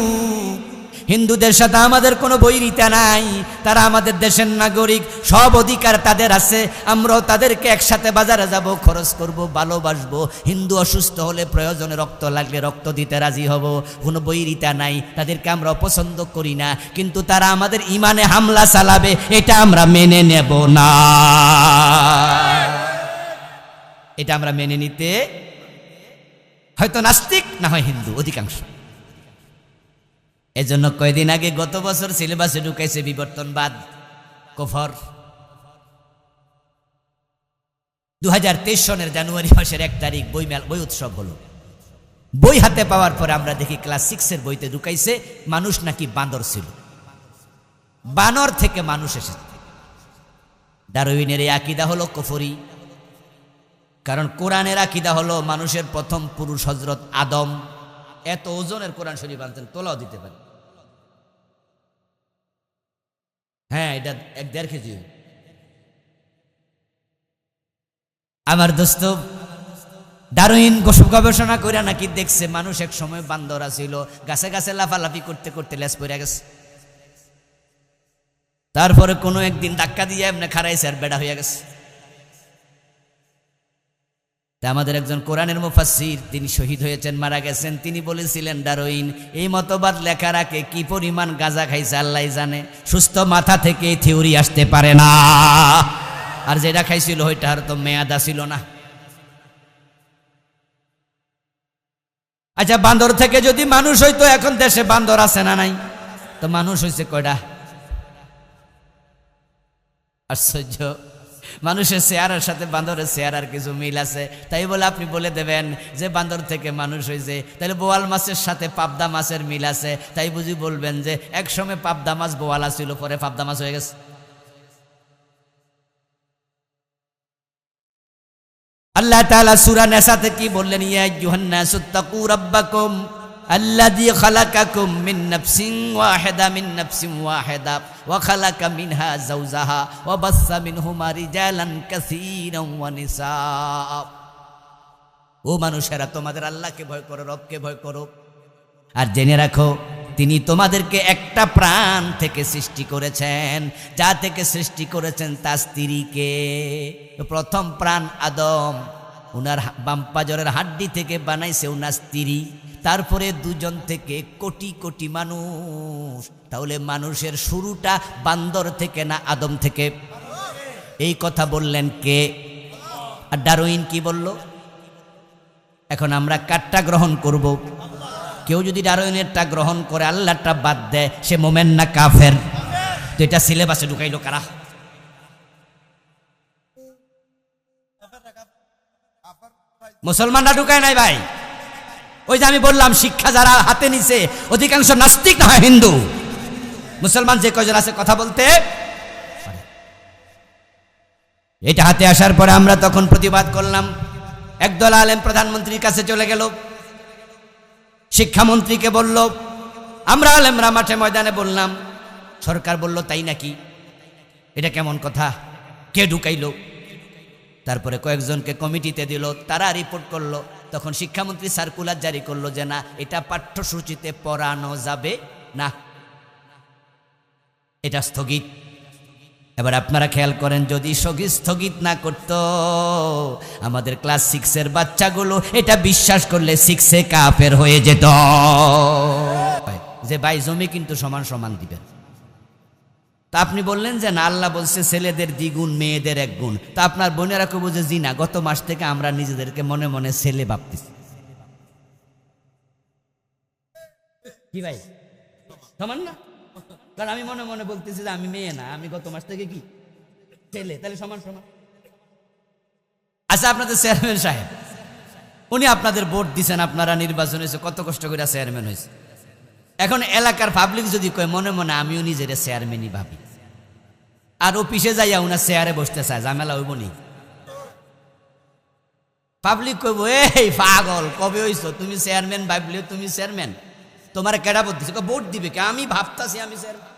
হিন্দুদের সাথে আমাদের কোনো বৈরিতা নাই, তারা আমাদের দেশের নাগরিক, সব অধিকার তাদের আছে। আমরাও তাদেরকে একসাথে বাজারে যাব, খরচ করব, ভালোবাসবো। হিন্দু অসুস্থ হলে প্রয়োজনে রক্ত লাগলে রক্ত দিতে রাজি হব, কোনো বৈরিতা নাই। তাদেরকে আমরা অপছন্দ করি না, কিন্তু তারা আমাদের ইমানে হামলা চালাবে এটা আমরা মেনে নেব না, এটা আমরা মেনে নিতে, হয়তো নাস্তিক না হয় হিন্দু অধিকাংশ। এজন্য কয়েকদিন আগে গত বছর সিলেবাসে ঢুকাইছে বিবর্তনবাদ, কুফর। 2023 সনের জানুয়ারি মাসের 1 তারিখ বই উৎসব হলো। বই হাতে পাওয়ার পরে আমরা দেখি ক্লাস 6-এর বইতে ঢুকাইছে মানুষ নাকি বান্দর ছিল, বানর থেকে মানুষ এসেছে। ডারউইনের এই আকীদা হলো কুফরি, কারণ কোরআনের আকীদা হলো মানুষের প্রথম পুরুষ হযরত আদম। এত ওজনের কোরআন শরীফ আনতেন, তোলাও দিতে পারে। হ্যাঁ, এটা 1.5 কেজি। আমার দোস্ত ডারউইন গবেষণা করে নাকি দেখছে মানুষ এক সময় বান্দরা ছিল, গাছে গাছে লাফালাফি করতে করতে লেজ পড়ে গেছে। তারপরে কোনো একদিন ধাক্কা দিয়ে এমনি খারাইছে আর বেড়া হয়ে গেছে। তা আমাদের একজন কোরআনের মুফাসসির, তিনি শহীদ হয়েছেন, মারা গেছেন, তিনি বলেছিলেন ডারউইন এই মতবাদ লেখা রাখে কি পরিমাণ গাঁজা খাইছে আল্লাহ জানে, সুস্থ মাথা থেকে এই থিওরি আসতে পারে না। আর যেটা খাইছিল ওইটা আর তো মেয়াদা ছিল না। আচ্ছা, বান্দর থেকে যদি মানুষ হইতো, এখন দেশে বান্দর আছে না নাই? তো মানুষ হইছে কয়টা? আশ্চর্য, মানুষের চেহারার সাথে বান্দরের চেহারার কিছু মিল আছে। তাই বলে আপনি বলে দেবেন যে বান্দর থেকে মানুষ হয়েছে, তাহলে বোয়াল মাছের সাথে পাবদা মাছের মিল আছে, তাই বুঝি বলবেন যে একসময় পাবদা মাছ বোয়ালা ছিল, পরে পাবদা মাছ হয়ে গেছে? আল্লাহ তাআলা সূরা নিসাতে কি বললেন? ইয়া আইয়ুহান নাসু তাকু রাব্বাকুম আল্লাযী খালাকাকুম মিন নাফসিন ওয়াহিদা ওয়া খালাকা মিনহা যাওজাহা ওয়া বাসসা মিনহুমা রিজালান কাসীরান ওয়া নিসা। ও মানুষেরা, তোমাদের আল্লাহকে ভয় করো, রবকে ভয় করো, আর জেনে রাখো তিনি তোমাদেরকে একটা প্রাণ থেকে সৃষ্টি করেছেন। যা থেকে সৃষ্টি করেছেন তার স্ত্রীকে। প্রথম প্রাণ আদম, উনার বাম্পাজরের হাড্ডি থেকে বানাইছে উনার স্ত্রী। তারপরে দুজন থেকে কোটি কোটি মানুষ। তাহলে মানুষের শুরুটা বান্দর থেকে না আদম থেকে? এই কথা বললেন কে? আর ডারউইন কি বলল? এখন আমরা কারটা গ্রহণ করব? কেউ যদি ডারউইনেরটা গ্রহণ করে আল্লাহটা বাদ দেয়, সে মোমেন না কাফের? তো এটা সিলেবাসে ঢুকাইলো কারা? মুসলমানরা ঢুকায় নাই ভাই। ওই যে আমি বললাম, শিক্ষা যারা হাতে নিছে অধিকাংশ নাস্তিক না হয় হিন্দু। মুসলমান যে কয়জন আছে কথা বলতে, এটা হাতে আসার পরে আমরা তখন প্রতিবাদ করলাম। একদল আলেম প্রধানমন্ত্রীর কাছে চলে গেল, শিক্ষামন্ত্রীকে বলল, আমরা আলেমরা মাঠে ময়দানে বললাম, সরকার বলল তাই নাকি? এটা কেমন কথা? কে ঢুকাইলো? তারপরে কয়েকজনকে কমিটিতে দিল, তারা রিপোর্ট করলো। তখন শিক্ষামন্ত্রী সার্কুলার জারি করলো যে না, এটা পাঠ্যসূচিতে পড়ানো যাবে না, এটা স্থগিত। এবার আপনারা খেয়াল করেন, যদি স্থগিত না করত, আমাদের ক্লাস 6-এর বাচ্চাগুলো এটা বিশ্বাস করলে 6-এ কাফের হয়ে যেত যে ভাই জমি কিন্তু সমান সমান দিবেন। তা আপনি বললেন যে না, আল্লাহ বলছে ছেলেদের 2 গুণ মেয়েদের 1 গুণ। তা আপনার বোনেরা কেউ বুঝে জি না, গত মাস থেকে আমরা নিজেদেরকে মনে মনে ছেলে ভাবতেছি। কি ভাই সমান না? কারণ আমি মনে মনে বলতেছি যে আমি মেয়ে না, আমি গত মাস থেকে কি ছেলে, তাহলে সমান সমান। আচ্ছা, আপনাদের চেয়ারম্যান সাহেব, উনি আপনাদের ভোট দিচ্ছেন, আপনারা নির্বাচন হয়েছে, কত কষ্ট করে চেয়ারম্যান হয়েছে। এখন এলাকার পাবলিক যদি কয় মনে মনে আমিও নিজের চেয়ারম্যানই ভাবি, আর অফিসে যাইয়া উনার চেয়ারে বসতে চায়, ঝামেলা হইব নি? পাবলিক কইব এই পাগল, কবে হইছো তুমি চেয়ারম্যান ভাবলে? তুমি চেয়ারম্যান, তোমার কেডা ভোট দিছে? ভোট দিবে কে? আমি ভাবতাছি আমি চেয়ারম্যান।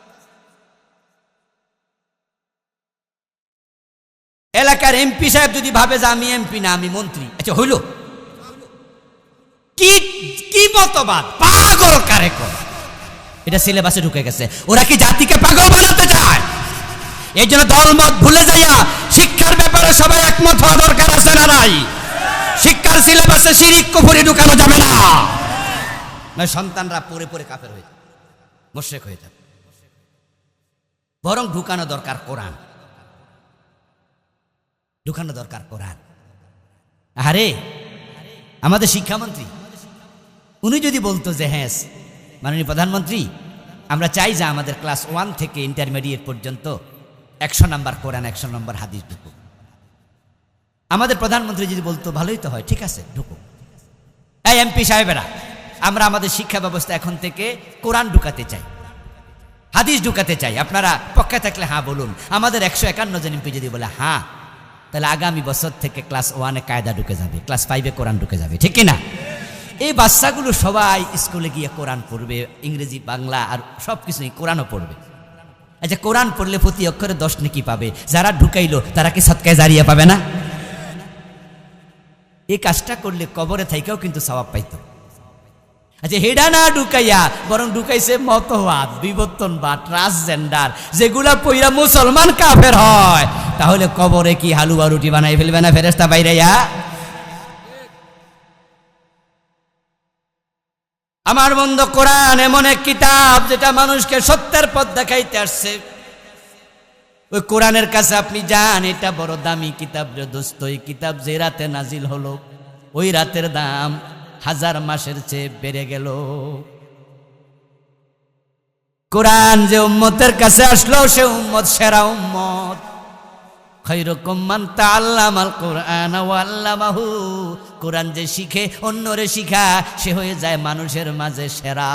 এলাকার এমপি সাহেব যদি ভাবে যে আমি এমপি না, আমি মন্ত্রী, আচ্ছা হইল কি? কি মতবাদ? পাগল কারে কর? এটা সিলেবাসে ঢুকে গেছে। ওরা কি জাতিকে পাগল বানাতে চায়? এই জন্য দলমত ভুলে যাইয়া শিক্ষার ব্যাপারে সবাই একমত হওয়া দরকার আছে না নাই? শিক্ষার সিলেবাসে শিরিক কুফরি ঢুকানো যাবে না, নয় সন্তানরা পড়ে পড়ে কাফের হয়ে যাবে, মুশরিক হয়ে যাবে। বরং ঢুকানো দরকার কোরআন, ঢুকানো দরকার কোরআন। আরে আমাদের শিক্ষামন্ত্রী উনি যদি বলতো যে হ্যাঁ মাননীয় প্রধানমন্ত্রী আমরা চাই যে আমাদের ক্লাস 1 থেকে ইন্টারমিডিয়েট পর্যন্ত 100 নম্বর কোরআন 100 নম্বর হাদিস ঢুকুক, আমাদের প্রধানমন্ত্রী যদি বলতো ভালোই তো হয়, ঠিক আছে ঢুকুক। এই এমপি সাহেবেরা, আমরা আমাদের শিক্ষা ব্যবস্থা এখন থেকে কোরআন ঢুকাতে চাই, হাদিস ঢুকাতে চাই, আপনারা পক্ষে থাকলে হ্যাঁ বলুন। আমাদের 151 জন এমপি যদি বলে হ্যাঁ, তাহলে আগামী বছর থেকে ক্লাস 1-এ কায়দা ঢুকে যাবে, ক্লাস 5-এ কোরআন ঢুকে যাবে, ঠিক কিনা? এই বাচ্চাগুলো সবাই স্কুলে গিয়ে কোরআন পড়বে, ইংরেজি বাংলা আর সব কিছুই কোরআনও পড়বে। আচ্ছা কোরআন পড়লে প্রতি অক্ষরে 10 নেকি পাবে, যারা ঢুকাইলো তারা কি সদকায়ে জারিয়া পাবে না? এই কাজটা করলে কবরে থাইকেও কিন্তু সওয়াব পাইতো। আচ্ছা হেডা না ঢুকাইয়া বরং ঢুকাইছে মতবাদ, বিবর্তনবাদ, ট্রান্সজেন্ডার, যেগুলা পইরা মুসলমান কাফের হয়, তাহলে কবরে কি হালুয়া রুটি বানাই ফেলবে না ফেরেশতা বাইরাইয়া? আমার বন্ধু, কোরআন এমন এক কিতাব যেটা মানুষকে সত্যের পথ দেখাইতে আসছে। ওই কোরআনের কাছে আপনি যান, এটা বড় দামি কিতাব রে দোস্ত। এই কিতাব যে রাতে নাজিল হলো, ওই রাতের দাম 1000 মাসের চেয়ে বেড়ে গেল। কোরআন যে উম্মতের কাছে আসলো, সে উম্মত সেরা উম্মত। খায়রুকুম মান তাআল্লামাল কুরআন ওয়া আল্লামাহু। কোরআন যে শিখে অন্যরে শিখা, সে হয়ে যায় মানুষের মাঝে সেরা।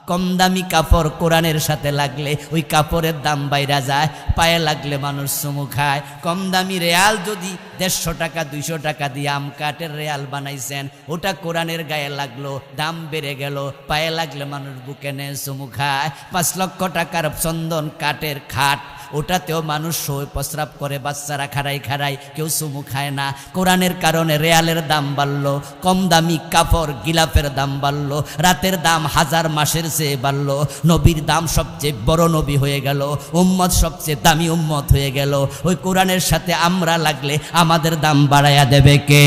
কম দামি কাপড় কোরআনের সাথে লাগলে ওই কাপড়ের দাম বাইরা যায়, পায়ে লাগলে মানুষ চুমু খায়। কম দামি রেয়াল যদি 150 টাকা 200 টাকা দিয়ে আম কাঠের রেয়াল বানাইছেন, ওটা কোরআনের গায়ে লাগলো, দাম বেড়ে গেল, পায়ে লাগলে মানুষ বুকে নেয় চুমু খায়। 5 লক্ষ টাকার চন্দন কাঠের খাট, ওটাতেও মানুষ শোয় প্রস্রাব করে, বাচ্চারা খাড়াই খাড়াই, কেউ চুমু খায় না। কোরআনের কারণে রেয়ালের দাম বাড়লো, কম দামি কাপড় গিলাফের দাম বাড়লো, রাতের দাম 1000 মাসের চেয়ে বাড়লো। নবীর দাম সবচেয়ে বড় নবী হয়ে গেল, উম্মত সবচেয়ে দামি উম্মত হয়ে গেল। ওই কোরআনের সাথে আমরা লাগলে আমাদের দাম বাড়াইয়া দেবে কে?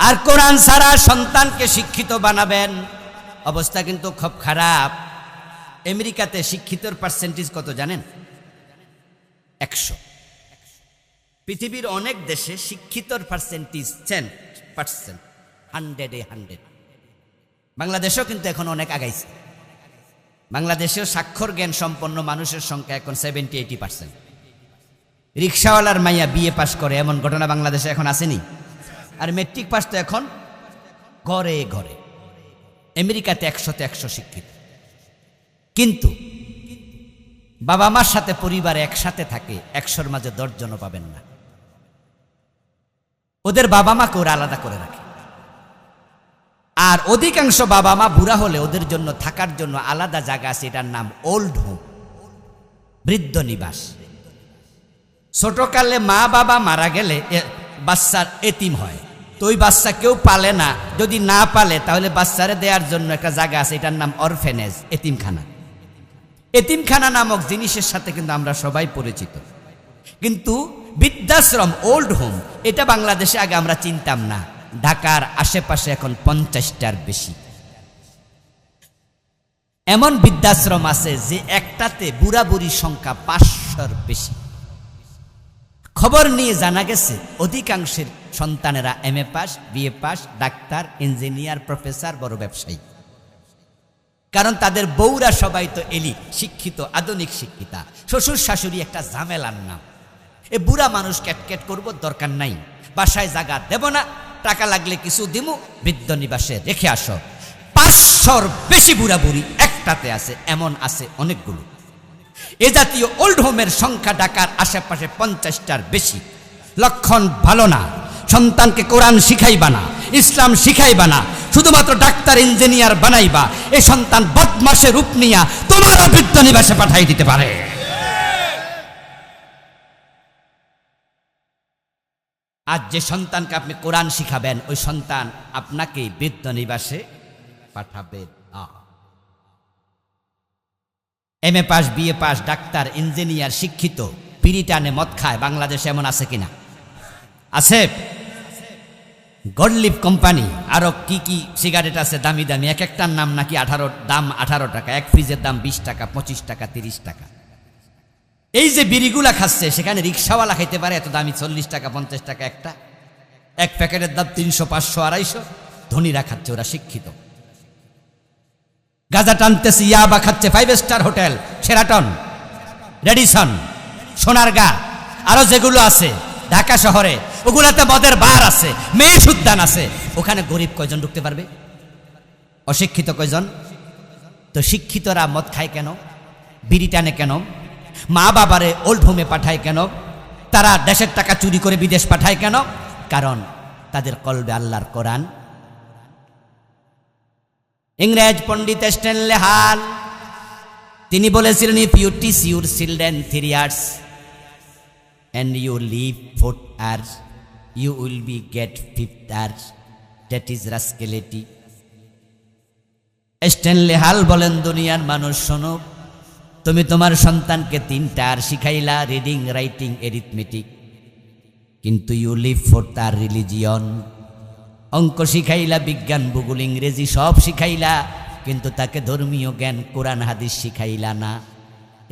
আর কোরআন ছাড়া সন্তানকে শিক্ষিত বানাবেন, অবস্থা কিন্তু খুব খারাপ। আমেরিকাতে শিক্ষিতর পার্সেন্টেজ কত জানেন? 100। পৃথিবীর অনেক দেশে শিক্ষিতর পার্সেন্টেজ 10%, 100-এ 100। বাংলাদেশেও কিন্তু এখন অনেক আগাইছে। বাংলাদেশেও স্বাক্ষর জ্ঞান সম্পন্ন মানুষের সংখ্যা এখন 70-80%। রিক্সাওয়ালার মাইয়া বিএ পাস করে, এমন ঘটনা বাংলাদেশে এখন আসেনি? আর মেট্রিক পাস তো এখন ঘরে ঘরে। আমেরিকাতে 100-তে 100 শিক্ষিত, কিন্তু বাবা মার সাথে পরিবারে একসাথে থাকে 100-র মাঝে 10 জনও পাবেন না। ওদের বাবা মাকে ওরা আলাদা করে রাখে। আর অধিকাংশ বাবা মা বুড়া হলে ওদের জন্য থাকার জন্য আলাদা জায়গা আছে, এটার নাম ওল্ড হোম, বৃদ্ধ নিবাস। ছোটকালে মা বাবা মারা গেলে বাচ্চার এতিম হয়, তো ওই বাচ্চা কেউ পালে না। যদি না পালে তাহলে বাচ্চারে দেওয়ার জন্য একটা জায়গা আছে, এটার নাম অরফেনেজ, এতিমখানা। এতিমখানা নামক জিনিসের সাথে কিন্তু আমরা সবাই পরিচিত। কিন্তু বৃদ্ধাশ্রম, ওল্ড হোম, এটা বাংলাদেশে আগে আমরা চিনতাম না। ঢাকার আশেপাশে এখন 50টার বেশি এমন বৃদ্ধাশ্রম আছে যে একটাতে বুড়া বুড়ির সংখ্যা 500-র বেশি। খবর নিয়ে জানা গেছে অধিকাংশের সন্তানেরা MA পাস, BA পাস, ডাক্তার, ইঞ্জিনিয়ার, প্রফেসর, বড় ব্যবসায়ী। কারণ তাদের বউরা সবাই তো শিক্ষিত, আধুনিক শিক্ষিতা। শ্বশুর শাশুড়ি একটা ঝামেলার নাম। এ বুড়া মানুষ ক্যাটক্যাট করব, দরকার নাই, বাসায় জায়গা দেব না, টাকা লাগলে কিছু দিমু, বৃদ্ধ নিবাসে রেখে আসো। 500-র বেশি বুড়া বুড়ি একটাতে আছে, এমন আছে অনেকগুলো। এ জাতীয় ওল্ড হোমের সংখ্যা ঢাকার আশেপাশে 50টার বেশি। লক্ষণ ভালো না। সন্তানকে কোরআন শিখাইবা না, ইসলাম শিখাইবা না, শুধুমাত্র ডাক্তার ইঞ্জিনিয়ার বানাইবা, এই সন্তান বদমাশের রূপ নিয়া তোমারও বৃদ্ধ নিবাসে পাঠাই দিতে পারে। আজ যে সন্তানকে আপনি কোরআন শিখাবেন, ওই সন্তান আপনাকে বৃদ্ধ নিবাসে পাঠাবে। এমএ পাস, বিএ পাস, ডাক্তার, ইঞ্জিনিয়ার, শিক্ষিত, বিড়ি টানে, মদ খায়, বাংলাদেশে এমন আছে কিনা? আছে। গডলিভ কোম্পানি, আরো কি কি সিগারেট আছে দামি দামি, এক একটার নাম নাকি 18 টাকা, এক ফ্রিজের দাম 20 টাকা, 25 টাকা, 30 টাকা। এই যে বিড়িগুলা খাচ্ছে, সেখানে রিক্সাওয়ালা খাইতে পারে এত দামি 40 টাকা 50 টাকা একটা, এক প্যাকেটের দাম 300, 500, 250। ধনীরা খাচ্ছে, ওরা শিক্ষিত। গাঁজা টানতেছে, ইয়াবা খাচ্ছে 5 star hotel, Sheraton, Radisson, Sonargaon, আরো যেগুলো আছে ঢাকা শহরে, ওগুলাতে মদের বার আছে, মেয়ে উদ্যান আছে। ওখানে গরিব কয়জন ঢুকতে পারবে? অশিক্ষিত কয়জন? তো শিক্ষিতরা মদ খায় কেন? বিড়ি টানে কেন? মা বাবারে ওল্ড হোমে পাঠায় কেন? তারা দেশের টাকা চুরি করে বিদেশ পাঠায় কেন? কারণ তাদের কলবে আল্লাহর কোরআন। ইংরেজ পণ্ডিত স্ট্যানলে হাল তিনি বলেছিলেন, if you teach your children 3 years and you live 4 years, you will be get 5th years. That is rascality. Stanley Hall বলেন, দুনিয়ার মানুষ শোনো, তুমি তোমার সন্তানকে 3টা আর শিখাইলা, রিডিং, রাইটিং, এরিথমেটিক, কিন্তু you leave 4th year religion. অঙ্ক শিখাইলা, বিজ্ঞান, ভূগোল, ইংরেজি সব শিখাইলা, কিন্তু তাকে ধর্মীয় জ্ঞান, কোরআন হাদিস শিখাইলা না।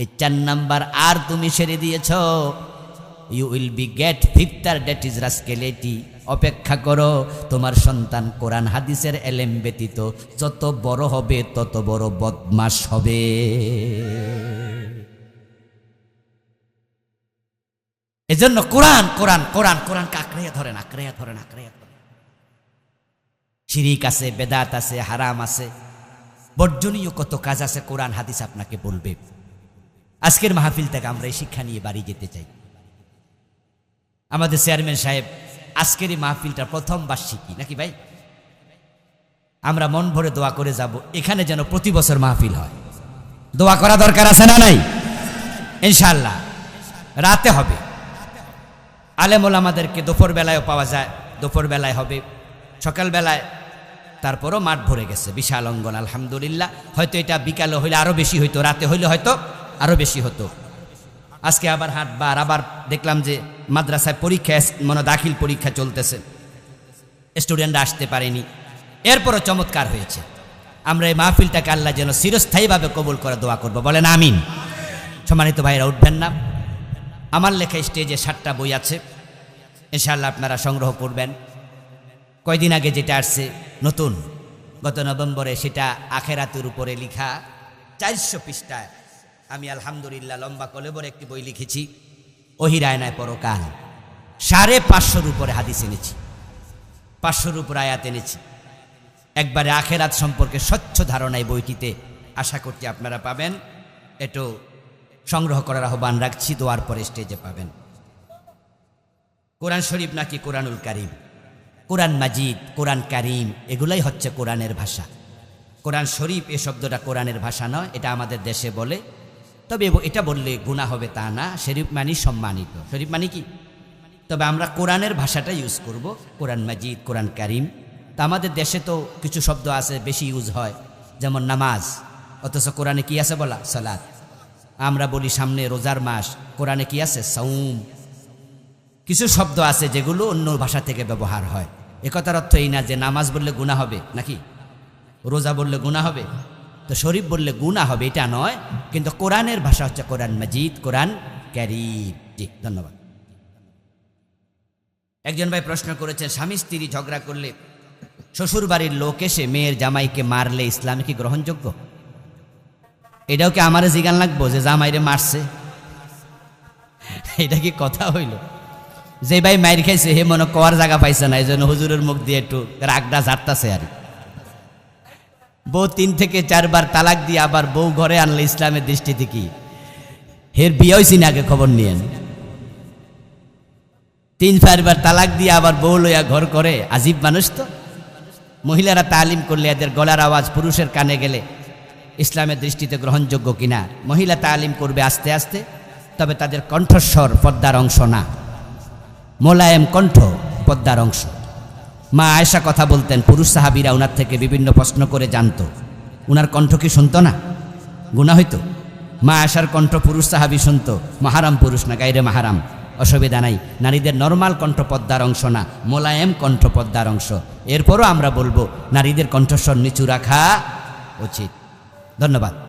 এই 4 নাম্বার আর তুমি সেরে দিয়েছ। You will be get 5th year, that is rascality. অপেক্ষা করো, তোমার সন্তান কোরআন হাদিসের এলেম ব্যতীত যত বড় হবে তত বড় বদমাশ হবে। এজন্য কোরআন কোরআন কোরআন কোরআন আঁকড়াইয়া ধরেন, আঁকড়াইয়া ধরেন, আঁকড়াইয়া ধরেন। শিরিক আছে, বেদাত আছে, হারাম আছে, বর্জনীয় কত কাজ আছে, কোরআন হাদিস আপনাকে বলবে। আজকের মাহফিল থেকে আমরা এই শিক্ষা নিয়ে বাড়ি যেতে চাই। আমাদের চেয়ারম্যান সাহেব আজকের এই মাহফিলটা প্রথম বার্ষিকী নাকি ভাই? আমরা মন ভরে দোয়া করে যাব, এখানে যেন প্রতি বছর মাহফিল হয়। দোয়া করা দরকার আছে না নাই? ইনশাআল্লাহ রাতে হবে। আলেম ওলামাদেরকে দুপুর বেলায়ও পাওয়া যায়, দুপুর বেলায় হবে, সকাল বেলায়, তারপরও মাঠ ভরে গেছে, বিশাল অঙ্গন, আলহামদুলিল্লাহ। হয়তো এটা বিকালে হইলে আরো বেশি হইতো, রাতে হইলে হয়তো আরো বেশি হতো। আজকে আবার হাটবার, আবার দেখলাম যে মাদ্রাসায় পরীক্ষা, মনে দাখিল পরীক্ষা চলতেছে, স্টুডেন্টরা আসতে পারেনি, এরপরও চমৎকার হয়েছে। আমরা এই মাহফিলটাকে আল্লাহ যেন চিরস্থায়ীভাবে কবুল করে দোয়া করবো, বলেন আমিন। সম্মানিত ভাইরা, উঠবেন না? আমার লেখা স্টেজে 7টা বই আছে, ইনশাআল্লাহ আপনারা সংগ্রহ করবেন। কয়দিন আগে যেটা আসছে নতুন, গত নভেম্বরে, সেটা আখেরাতের উপরে লেখা, 400 পৃষ্ঠায়। আমি আলহামদুলিল্লাহ লম্বা কলেবর একটি বই লিখেছি, ওহির আয়নায় পরকাল। 550-এর উপরে হাদিস এনেছি, 500-এর উপর আয়াত এনেছি। একবারে আখেরাত সম্পর্কে স্বচ্ছ ধারণা এই বইটিতে আশা করছি আপনারা পাবেন। একটু সংগ্রহ করার আহ্বান রাখছি, দোয়ার পরে স্টেজে পাবেন। কোরআন শরীফ নাকি কোরআনুল কারীম, কোরআন মাজিদ, কোরআন কারীম, এগুলাই হচ্ছে কোরআনের ভাষা। কোরআন শরীফ এ শব্দটা কোরআনের ভাষা নয়, এটা আমাদের দেশে বলে। তবে এটা বললে গুনাহ হবে তা না, শরীফ মানি সম্মানিত। শরীফ মানি কি? তবে আমরা কোরআনের ভাষাটা ইউজ করব, কোরআন মাজিদ, কোরআন কারীম। তা আমাদের দেশে তো কিছু শব্দ আছে বেশি ইউজ হয়, যেমন নামাজ, অথচ কোরআনে কি আছে বলা? সালাত। আমরা বলি সামনে রোজার মাস, কোরআনে কি আছে? সাউম। কিছু শব্দ আছে যেগুলো অন্য ভাষা থেকে ব্যবহার হয়। একথার অর্থ এই না যে নামাজ বললে গুনাহ হবে, নাকি রোজা বললে গুনাহ হবে, তো শরীফ বললে গুনাহ হবে, এটা নয়। কিন্তু কোরআনের ভাষা হচ্ছে কোরআন মাজিদ, কোরআন কারীম। জি, ধন্যবাদ। একজন ভাই প্রশ্ন করেছেন, স্বামী স্ত্রী ঝগড়া করলে শ্বশুর বাড়ির লোক এসে মেয়ের জামাইকে মারলে ইসলামে কি গ্রহণযোগ্য? এটাও কি আমারে জিগান লাগবো যে জামাইরে মারছে? এটা কি কথা হইল? যে ভাই মাইর খাইছে হে মনে কওয়ার জায়গা পাইছে না, এই জন্য হুজুরের মুখ দিয়ে একটু রাগটা ঝাড়তাছে। আর বউ 3 থেকে 4 বার তালাক দিয়ে আবার বউ ঘরে আনলে ইসলামের দৃষ্টিতে কি? হের বিয়ে হয়েছি না, আগে খবর নিয়েন। 3-4 বার তালাক দিয়ে আবার বউ লইয়া ঘর করে, আজীব মানুষ তো। মহিলারা তালিম করলে এদের গলার আওয়াজ পুরুষের কানে গেলে ইসলামের দৃষ্টিতে গ্রহণযোগ্য কিনা? মহিলা তালিম করবে আস্তে আস্তে, তবে তাদের কণ্ঠস্বর পর্দার অংশ না, মোলায়েম কণ্ঠ পর্দার অংশ। মা আয়েশা কথা বলতেন, পুরুষ সাহাবীরা ওনার থেকে বিভিন্ন প্রশ্ন করে জানতো, উনার কণ্ঠ কি শুনতো না? গুনাহ হইতো? মা আয়েশার কণ্ঠ পুরুষ সাহাবী শুনতো, মাহারাম পুরুষ না, গায়রে মাহারাম, অসুবিধা নাই। নারীদের নরমাল কণ্ঠ পর্দার অংশ না, মোলায়েম কণ্ঠ পর্দার অংশ। এরপরও আমরা বলবো নারীদের কণ্ঠস্বর নিচু রাখা উচিত। ধন্যবাদ।